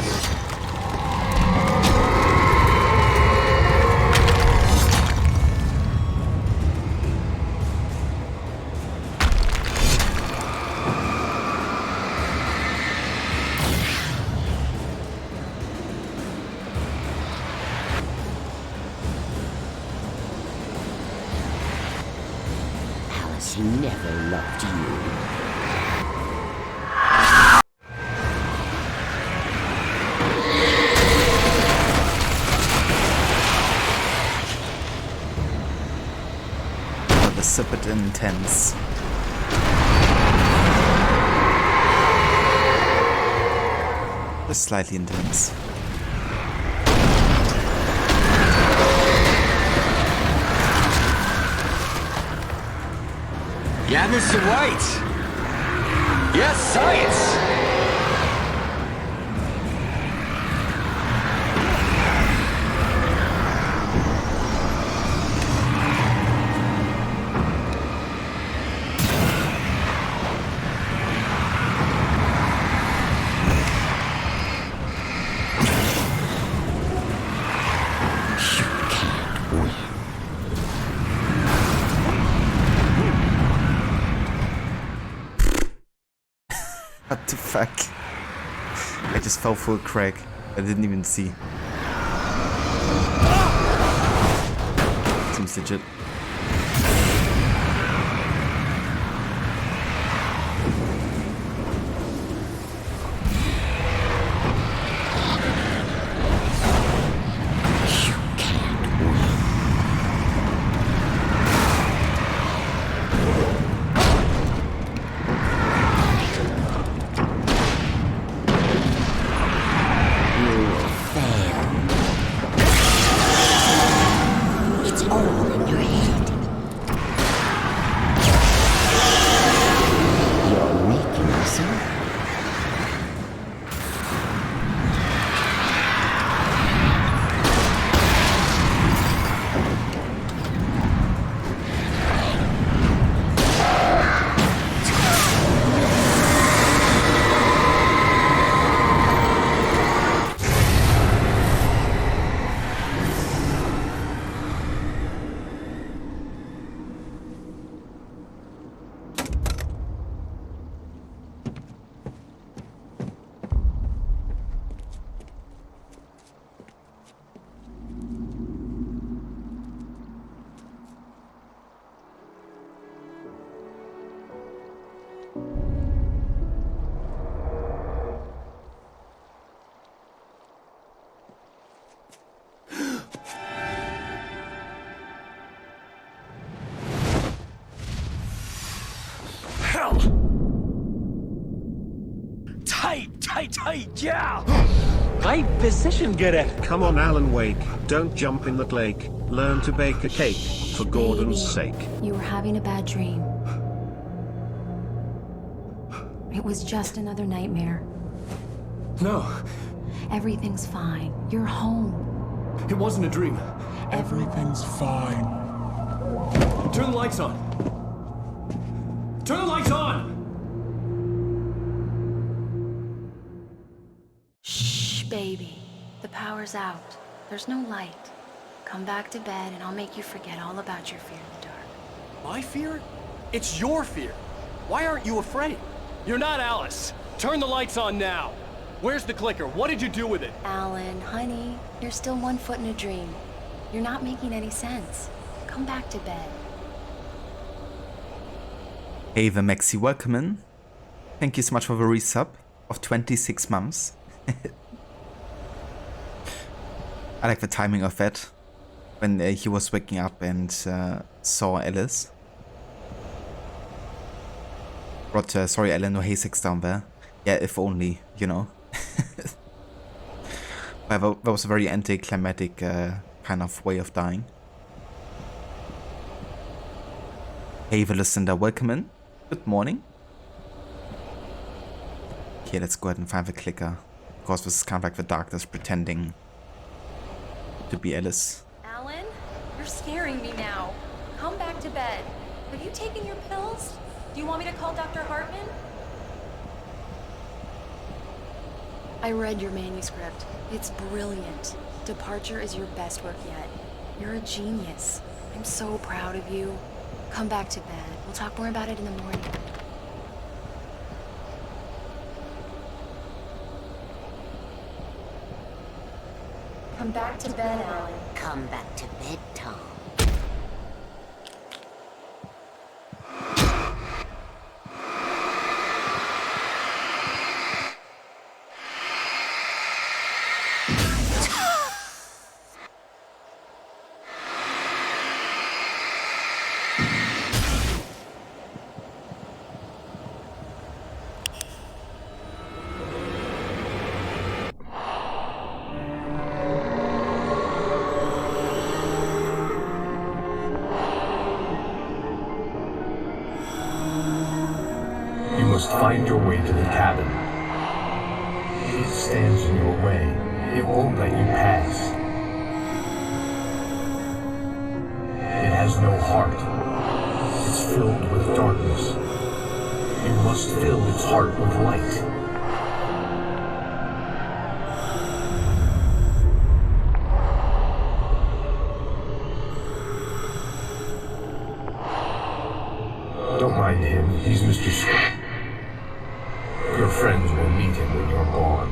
Alice never loved you. A bit intense. Just slightly intense. Yeah, Mr. White. Yes, science. What the fuck? I just fell for a crack. I didn't even see. Seems legit. fail. It's all in your head. You're making this up. Tight, yeah! Right position, get it. Come on, Alan Wake. Don't jump in that lake. Learn to bake a cake, for Gordon's sake. You were having a bad dream. It was just another nightmare. No, Everything's fine. You're home. it wasn't a dream. Everything's fine. Turn the lights on. Turn the lights on! Shh, baby. The power's out. There's no light. Come back to bed and I'll make you forget all about your fear in the dark. My fear? It's your fear. Why aren't you afraid? You're not Alice. Turn the lights on now. Where's the clicker? What did you do with it? Alan, honey, you're still 1 foot in a dream. You're not making any sense. Come back to bed. Hey, the Maxi, welcome in. Thank you so much for the resub of 26 months. I like the timing of that. When he was waking up and saw Alice. Brought, sorry, Ellen, no Haysex down there. Yeah, if only, you know. But that was a very anticlimactic kind of way of dying. Hey, the listener, welcome in. Good morning. Okay, let's go ahead and find the clicker. Of course, this is kind of like the darkness pretending to be Alice. Alan, you're scaring me now. Come back to bed. Have you taken your pills? Do you want me to call Dr. Hartman? I read your manuscript. It's brilliant. Departure is your best work yet. You're a genius. I'm so proud of you. Come back to bed. We'll talk more about it in the morning. Come back to bed, Alan. Come back to bed, Tom. Find your way to the cabin. It stands in your way. It won't let you pass. It has no heart. It's filled with darkness. You must fill its heart with light. Don't mind him. He's Mr. Scott. Your friends will meet him when you're gone.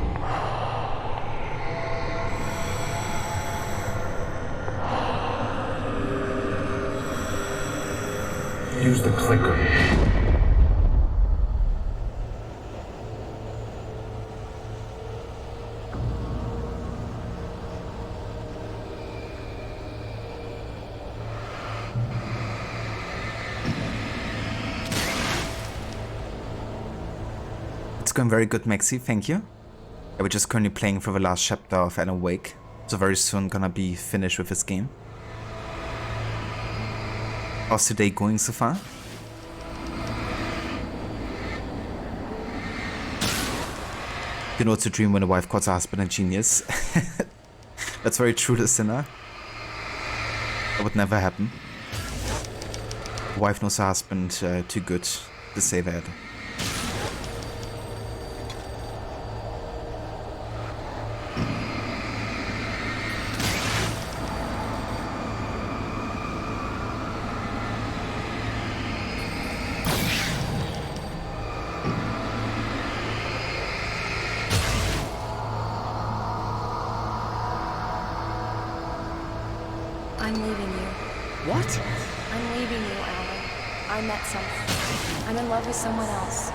Use the clicker. It's going very good, Maxi. Thank you. We're just currently playing through the last chapter of Alan Wake, so very soon gonna be finished with this game. How's today going so far? You know it's a dream when a wife calls her husband a genius. That's very true, listener. That would never happen. A wife knows her husband too good to say that. I'm leaving you. What? I'm leaving you, Alan. I met someone. I'm in love with someone else.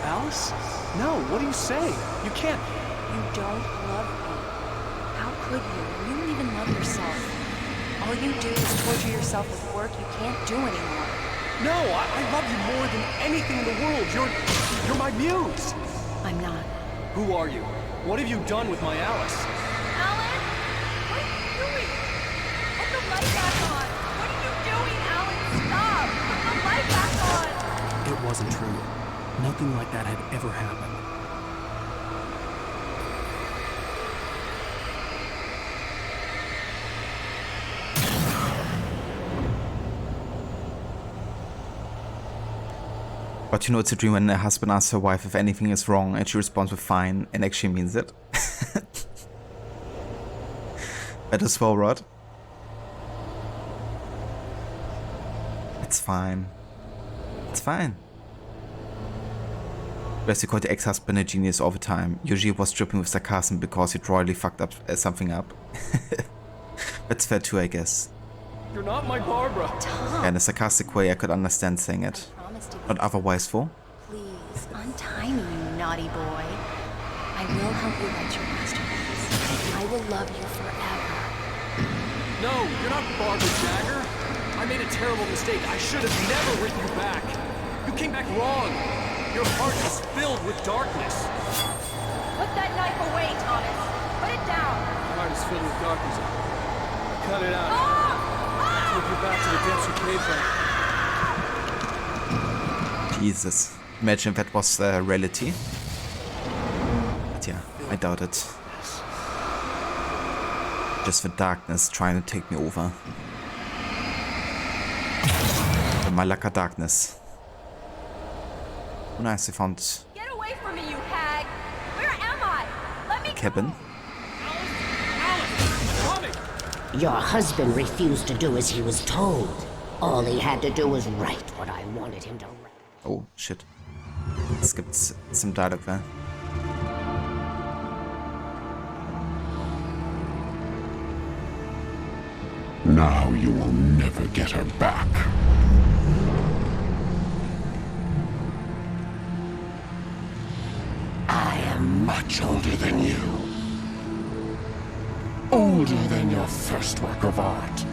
Alice? No, what do you say? You can't. You don't love me. How could you? You don't even love yourself. All you do is torture yourself with work you can't do anymore. No, I love you more than anything in the world. You're my muse. I'm not. Who are you? What have you done with my Alice? Alan? What are you doing? Put the light back on! What are you doing, Alan? Stop! Put the light back on! It wasn't true. Nothing like that had ever happened. But you know it's a dream when a husband asks her wife if anything is wrong and she responds with fine and actually means it. That is well, Rod. It's fine. It's fine. Bessie called the ex-husband a genius all the time. Usually was dripping with sarcasm because he'd royally fucked up something up. That's fair too, I guess. You're not my Barbara. Tom. Yeah, in a sarcastic way I could understand saying it. Not otherwise though. Please, untie me, you naughty boy. I will help you write your masterpiece. I will love you forever. No, you're not Barbara Jagger. I made a terrible mistake. I should have never written you back. You came back wrong. Your heart is filled with darkness. Put that knife away, Thomas. Put it down. Your heart is filled with darkness. Cut it out. Ah! Take you back to the depths of caveland. Jesus. Imagine if that was reality. But yeah, I doubt it. Just the darkness trying to take me over. The Malaka darkness. Oh nice, I found Get away from me, you hag! Where am I? Let me cabin. Your husband refused to do as he was told. All he had to do was write what I wanted him to write. Oh shit. Skipped some dialogue there. Now you will never get her back. I am much older than you. Older than your first work of art.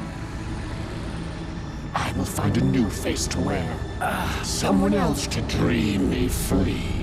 I will find a new face to wear. Someone else to dream me free.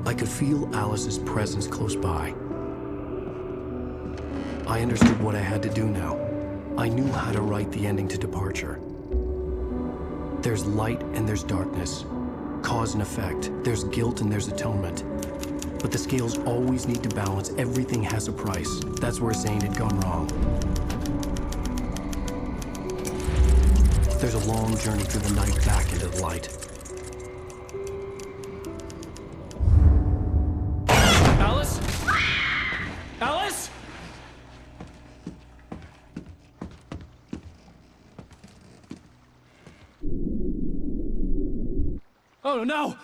I could feel Alice's presence close by. I understood what I had to do now. I knew how to write the ending to Departure. There's light and there's darkness. Cause and effect. There's guilt and there's atonement. But the scales always need to balance. Everything has a price. That's where Zane had gone wrong. There's a long journey through the night back into the light. no, no!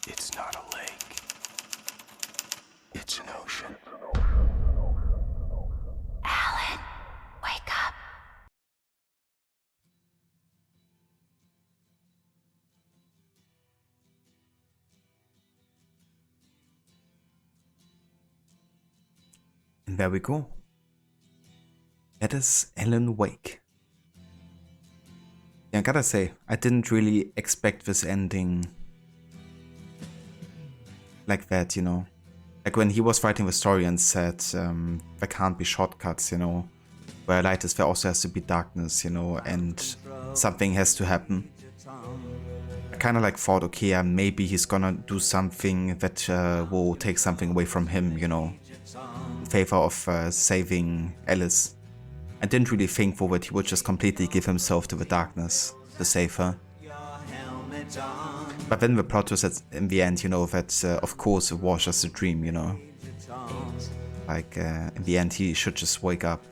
It's not a lake. It's an ocean. Alan, wake up. And there we go. That is Alan Wake. Yeah, I gotta say, I didn't really expect this ending like that, you know. Like when he was writing the story and said there can't be shortcuts, you know. Where light is, there also has to be darkness, you know, and something has to happen. I kind of like thought, okay, maybe he's gonna do something that will take something away from him, you know, in favor of saving Alice. I didn't really think that he would just completely give himself to the darkness to save her. But then the plot was in the end, you know, that of course it was just a dream, you know. Like in the end he should just wake up.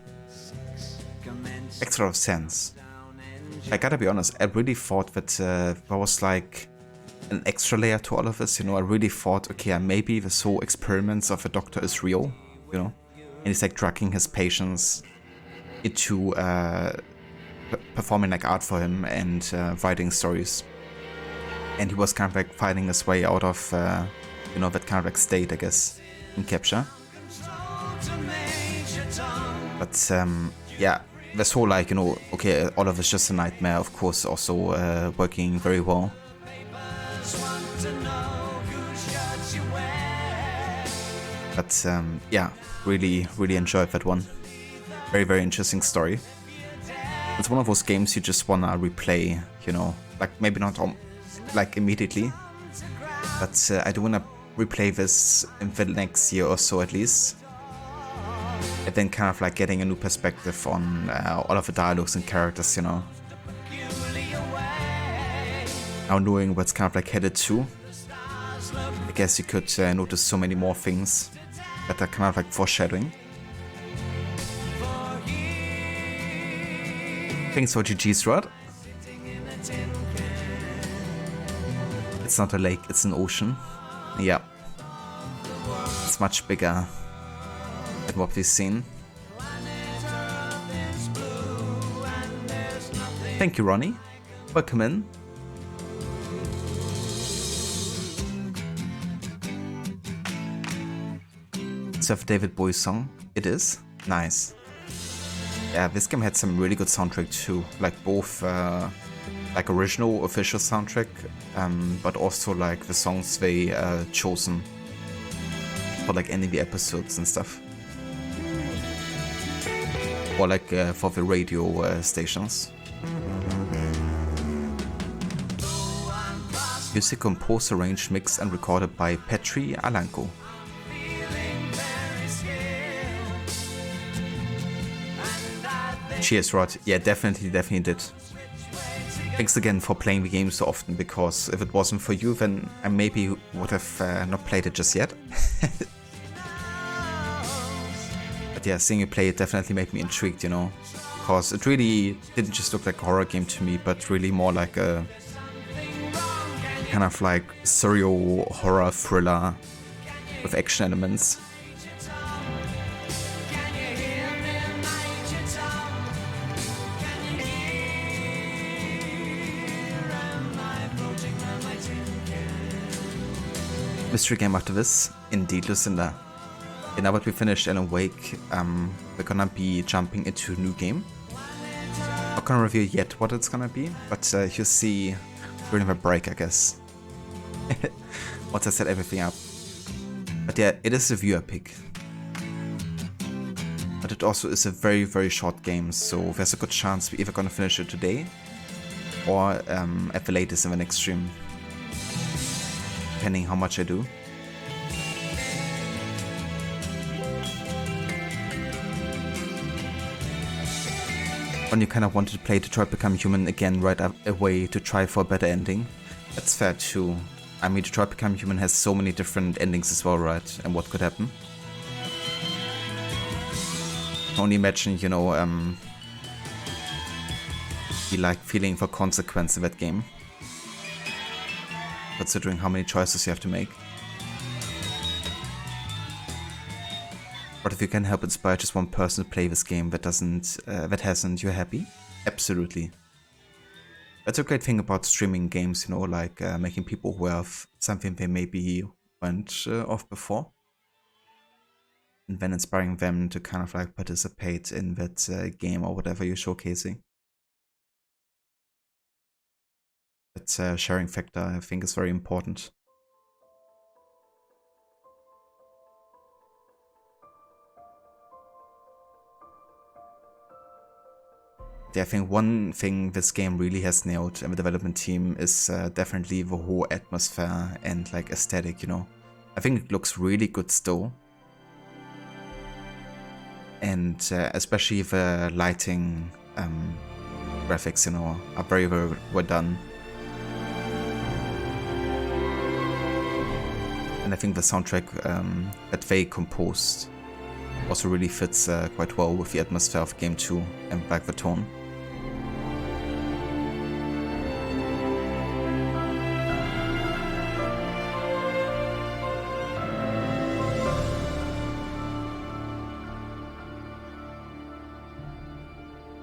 Makes a lot of sense. I gotta be honest, I really thought that there was like an extra layer to all of this, you know. I really thought, okay, maybe the whole experiments of the doctor is real, you know. And he's like drugging his patients into performing like art for him and writing stories. And he was kind of like finding his way out of, you know, that kind of like state, I guess, in Capture. But yeah, this whole like, you know, okay, all of it's just a nightmare, of course, also working very well. But yeah, really enjoyed that one. Very interesting story. It's one of those games you just wanna replay, you know, like maybe not like immediately, but I do wanna replay this in the next year or so at least. And then kind of like getting a new perspective on all of the dialogues and characters, you know. Now knowing what's kind of like headed to, I guess you could notice so many more things that are kind of like foreshadowing. Thanks for GG's, Rod. It's not a lake, it's an ocean. Yeah. It's much bigger than what we've seen. Thank you, Ronnie. Welcome in. It's a David Bowie song. It is. Nice. Yeah, this game had some really good soundtrack too, like both like original official soundtrack, but also like the songs they chosen for like ending the episodes and stuff, or like for the radio stations. Music composed, arranged, mixed, and recorded by Petri Alanko. Cheers, Rod. Yeah, definitely did. Thanks again for playing the game so often, because if it wasn't for you, then I maybe would have not played it just yet. But yeah, seeing you play it definitely made me intrigued, you know, because it really didn't just look like a horror game to me, but really more like a kind of like surreal horror thriller with action elements. Mystery game after this, indeed, Lucinda. And now that we finished Alan Wake, we're gonna be jumping into a new game. Not gonna reveal yet what it's gonna be, but you'll see during the break, I guess. Once I set everything up. But yeah, it is a viewer pick. But it also is a very short game, so there's a good chance we're either gonna finish it today or at the latest in the next stream. Depending how much I do. When you kind of wanted to play Detroit Become Human again right away to try for a better ending, that's fair too. I mean, Detroit Become Human has so many different endings as well, right? And what could happen. Only imagine, you know, you like feeling for consequence in that game, considering how many choices you have to make. But if you can help inspire just one person to play this game that hasn't, you're happy? Absolutely. That's a great thing about streaming games, you know, like making people aware of something they maybe weren't of before. And then inspiring them to kind of like participate in that game or whatever you're showcasing. That sharing factor, I think, is very important. Yeah, I think one thing this game really has nailed in the development team is definitely the whole atmosphere and like aesthetic, you know. I think it looks really good still. And especially the lighting graphics, you know, are very well done. And I think the soundtrack that they composed also really fits quite well with the atmosphere of Game 2 and like the tone.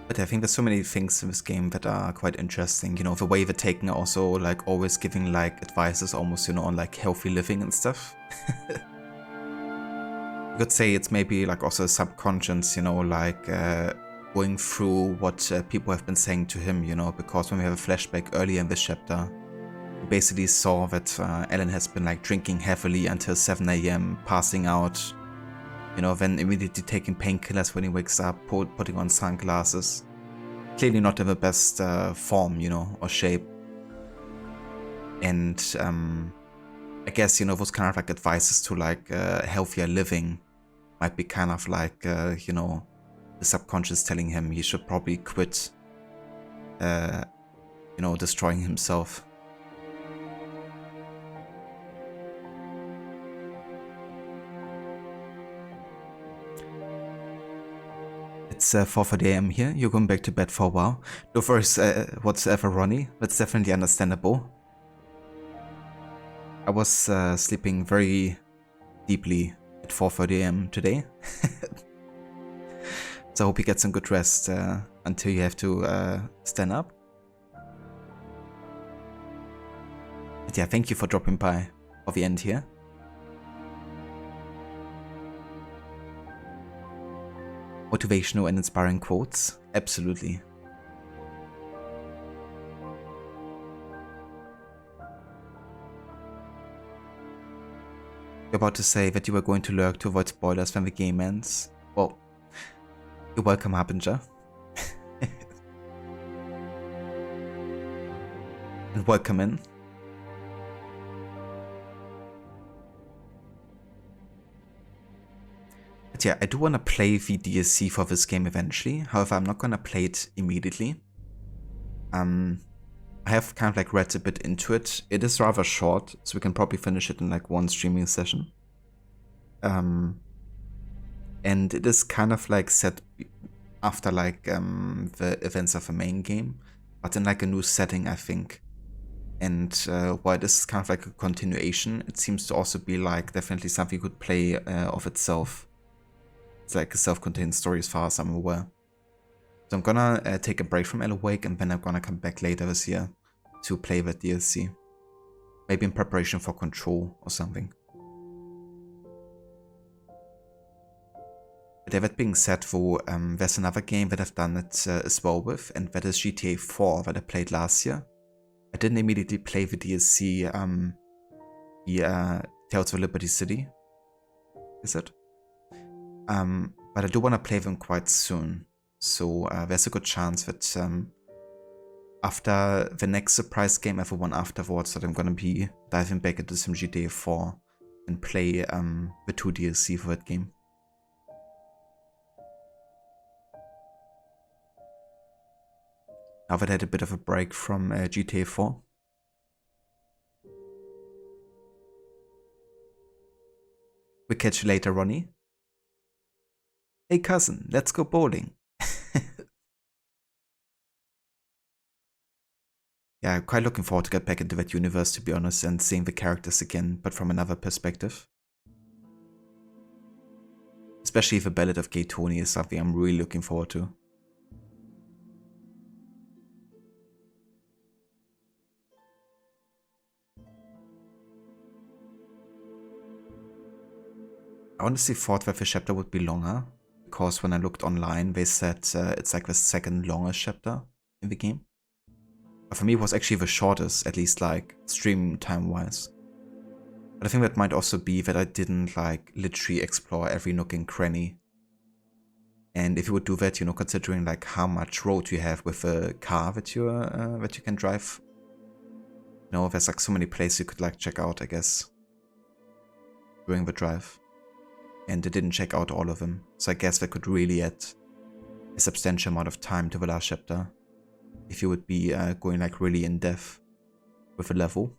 But I think there's so many things in this game that are quite interesting, you know, the way they're taking also like always giving like advices almost, you know, on like healthy living and stuff. You could say it's maybe like also subconscious, you know, like going through what people have been saying to him, you know, because when we have a flashback earlier in this chapter, we basically saw that Alan has been like drinking heavily until 7 AM, passing out You know, then immediately taking painkillers when he wakes up, putting on sunglasses. Clearly not in the best form, you know, or shape. And I guess, you know, those kind of like advices to like healthier living might be kind of like, you know, the subconscious telling him he should probably quit, you know, destroying himself. It's 4:30 AM here. You're going back to bed for a while. No worries whatsoever, Ronnie. That's definitely understandable. I was sleeping very deeply at 4:30 AM today. So I hope you get some good rest until you have to stand up. But yeah, thank you for dropping by for the end here. Motivational and inspiring quotes, absolutely. You're about to say that you were going to lurk to avoid spoilers when the game ends. Well, you're welcome, Harbinger. And welcome in. But yeah, I do want to play the DLC for this game eventually. However, I'm not going to play it immediately. I have kind of like read a bit into it. It is rather short, so we can probably finish it in like one streaming session. And it is kind of like set after like the events of the main game, but in like a new setting, I think. And while this is kind of like a continuation, it seems to also be like definitely something you could play of itself. It's like a self-contained story as far as I'm aware. So I'm gonna take a break from Alan Wake, and then I'm gonna come back later this year to play the DLC. Maybe in preparation for Control or something. But that being said though, there's another game that I've done it as well with, and that is GTA 4 that I played last year. I didn't immediately play the DLC, Tales of Liberty City, is it? But I do want to play them quite soon, so there's a good chance that after the next surprise game, everyone afterwards, that I'm gonna be diving back into some GTA 4 and play the 2 DLC for that game. Now that I had a bit of a break from GTA 4. We'll catch you later, Ronnie. Hey cousin, let's go bowling. Yeah, I'm quite looking forward to get back into that universe, to be honest, and seeing the characters again, but from another perspective. Especially the Ballad of Gay Tony is something I'm really looking forward to. I honestly thought that the chapter would be longer, because when I looked online, they said it's like the second longest chapter in the game. But for me, it was actually the shortest, at least like stream time wise. But I think that might also be that I didn't like literally explore every nook and cranny. And if you would do that, you know, considering like how much road you have with a car that you can drive, you know, there's like so many places you could like check out, I guess, during the drive. And I didn't check out all of them, so I guess that could really add a substantial amount of time to the last chapter if you would be going like really in depth with a level.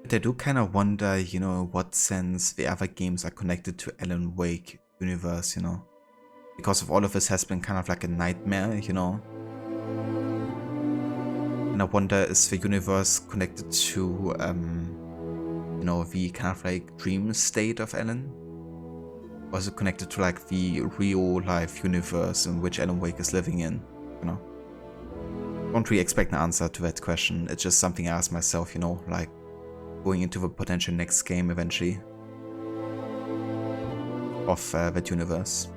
But I do kind of wonder, you know, in what sense the other games are connected to Alan Wake universe, you know. Because of all of this has been kind of like a nightmare, you know. And I wonder, is the universe connected to, you know, the kind of like dream state of Alan? also connected to like the real life universe in which Alan Wake is living in, you know. Don't really expect an answer to that question. It's just something I ask myself, you know, like going into the potential next game eventually of that universe.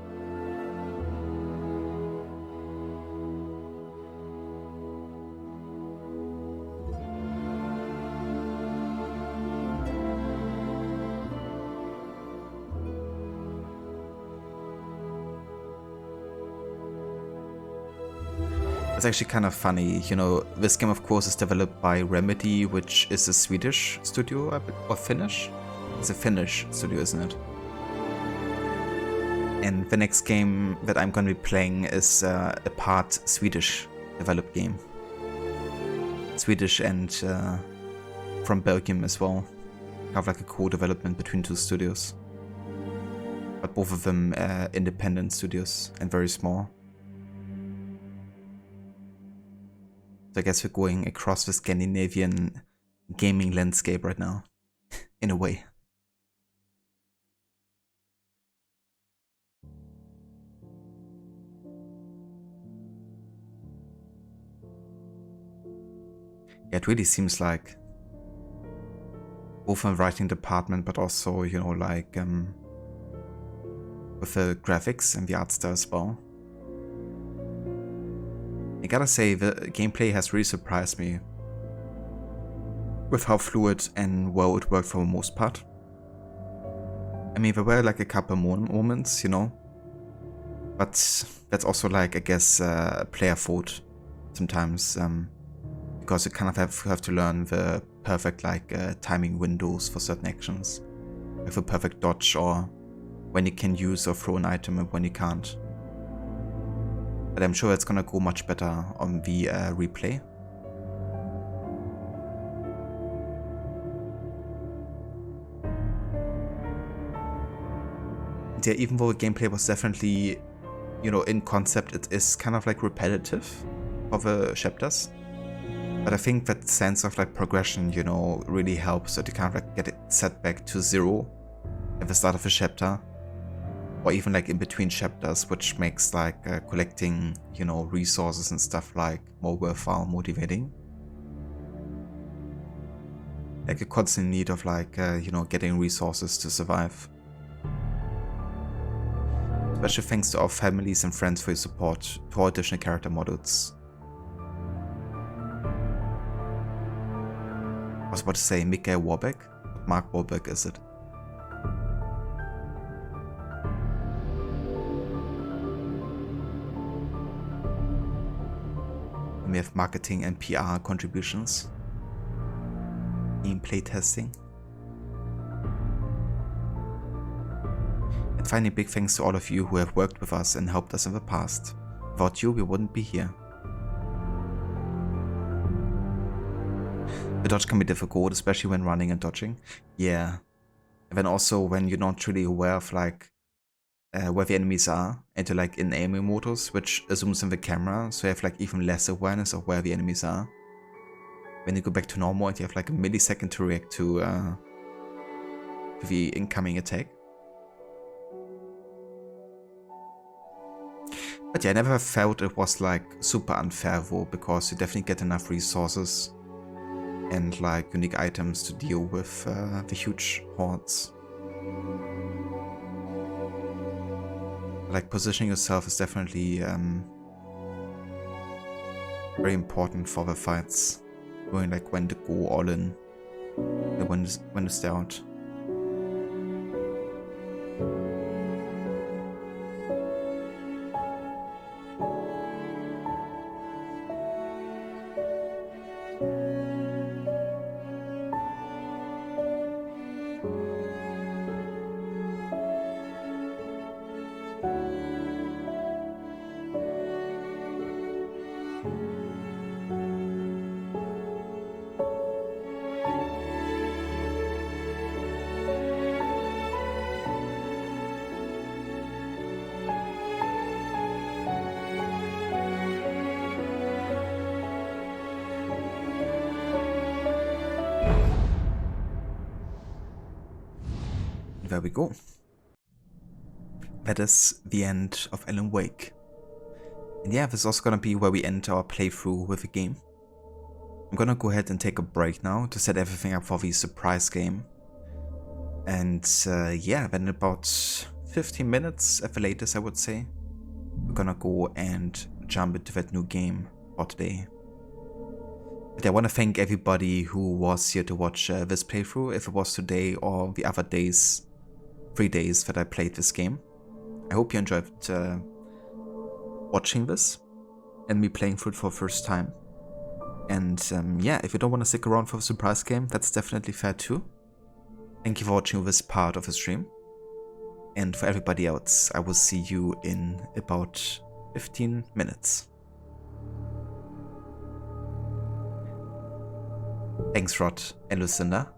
It's actually kind of funny, you know, this game of course is developed by Remedy, which is a Swedish studio, or Finnish? It's a Finnish studio, isn't it? And the next game that I'm going to be playing is a part Swedish developed game. Swedish and from Belgium as well. Have like a co-development between two studios. But both of them independent studios and very small. So I guess we're going across the Scandinavian gaming landscape right now, in a way. Yeah, it really seems like both in the writing department, but also, you know, like with the graphics and the art style as well. I gotta say, the gameplay has really surprised me with how fluid and well it worked for the most part. I mean, there were like a couple more moments, you know, but that's also like, I guess, player fault sometimes, because you kind of have to learn the perfect like timing windows for certain actions, like the perfect dodge or when you can use or throw an item and when you can't. But I'm sure it's gonna go much better on the replay. Yeah, even though the gameplay was definitely, you know, in concept, it is kind of like repetitive for the chapters. But I think that sense of like progression, you know, really helps that you kind of like get it set back to 0 at the start of a chapter. Or even like in between chapters, which makes like collecting, you know, resources and stuff like more worthwhile, motivating. Like a constant need of like, you know, getting resources to survive. Special thanks to our families and friends for your support to our additional character models. I was about to say Mikael Warbeck, but Mark Warbeck is it? We have marketing and PR contributions, gameplay testing. And finally, big thanks to all of you who have worked with us and helped us in the past. Without you, we wouldn't be here. The dodge can be difficult, especially when running and dodging. Yeah. And then also when you're not really aware of like where the enemies are, into like in aiming modus, which zooms in the camera, so you have like even less awareness of where the enemies are. When you go back to normal and you have like a millisecond to react to the incoming attack. But yeah, I never felt it was like super unfair though, because you definitely get enough resources and like unique items to deal with the huge hordes. Like positioning yourself is definitely very important for the fights. Knowing like when to go all in and when to stay out. There we go. that is the end of Alan Wake. And yeah, this is also gonna be where we end our playthrough with the game. I'm gonna go ahead and take a break now to set everything up for the surprise game. And yeah, then in about 15 minutes at the latest, I would say, we're gonna go and jump into that new game for today. And I want to thank everybody who was here to watch this playthrough, if it was today or the other days, 3 days that I played this game. I hope you enjoyed watching this and me playing through it for the first time. And yeah, if you don't want to stick around for the surprise game, that's definitely fair too. Thank you for watching this part of the stream. And for everybody else, I will see you in about 15 minutes. Thanks, Rod and Lucinda.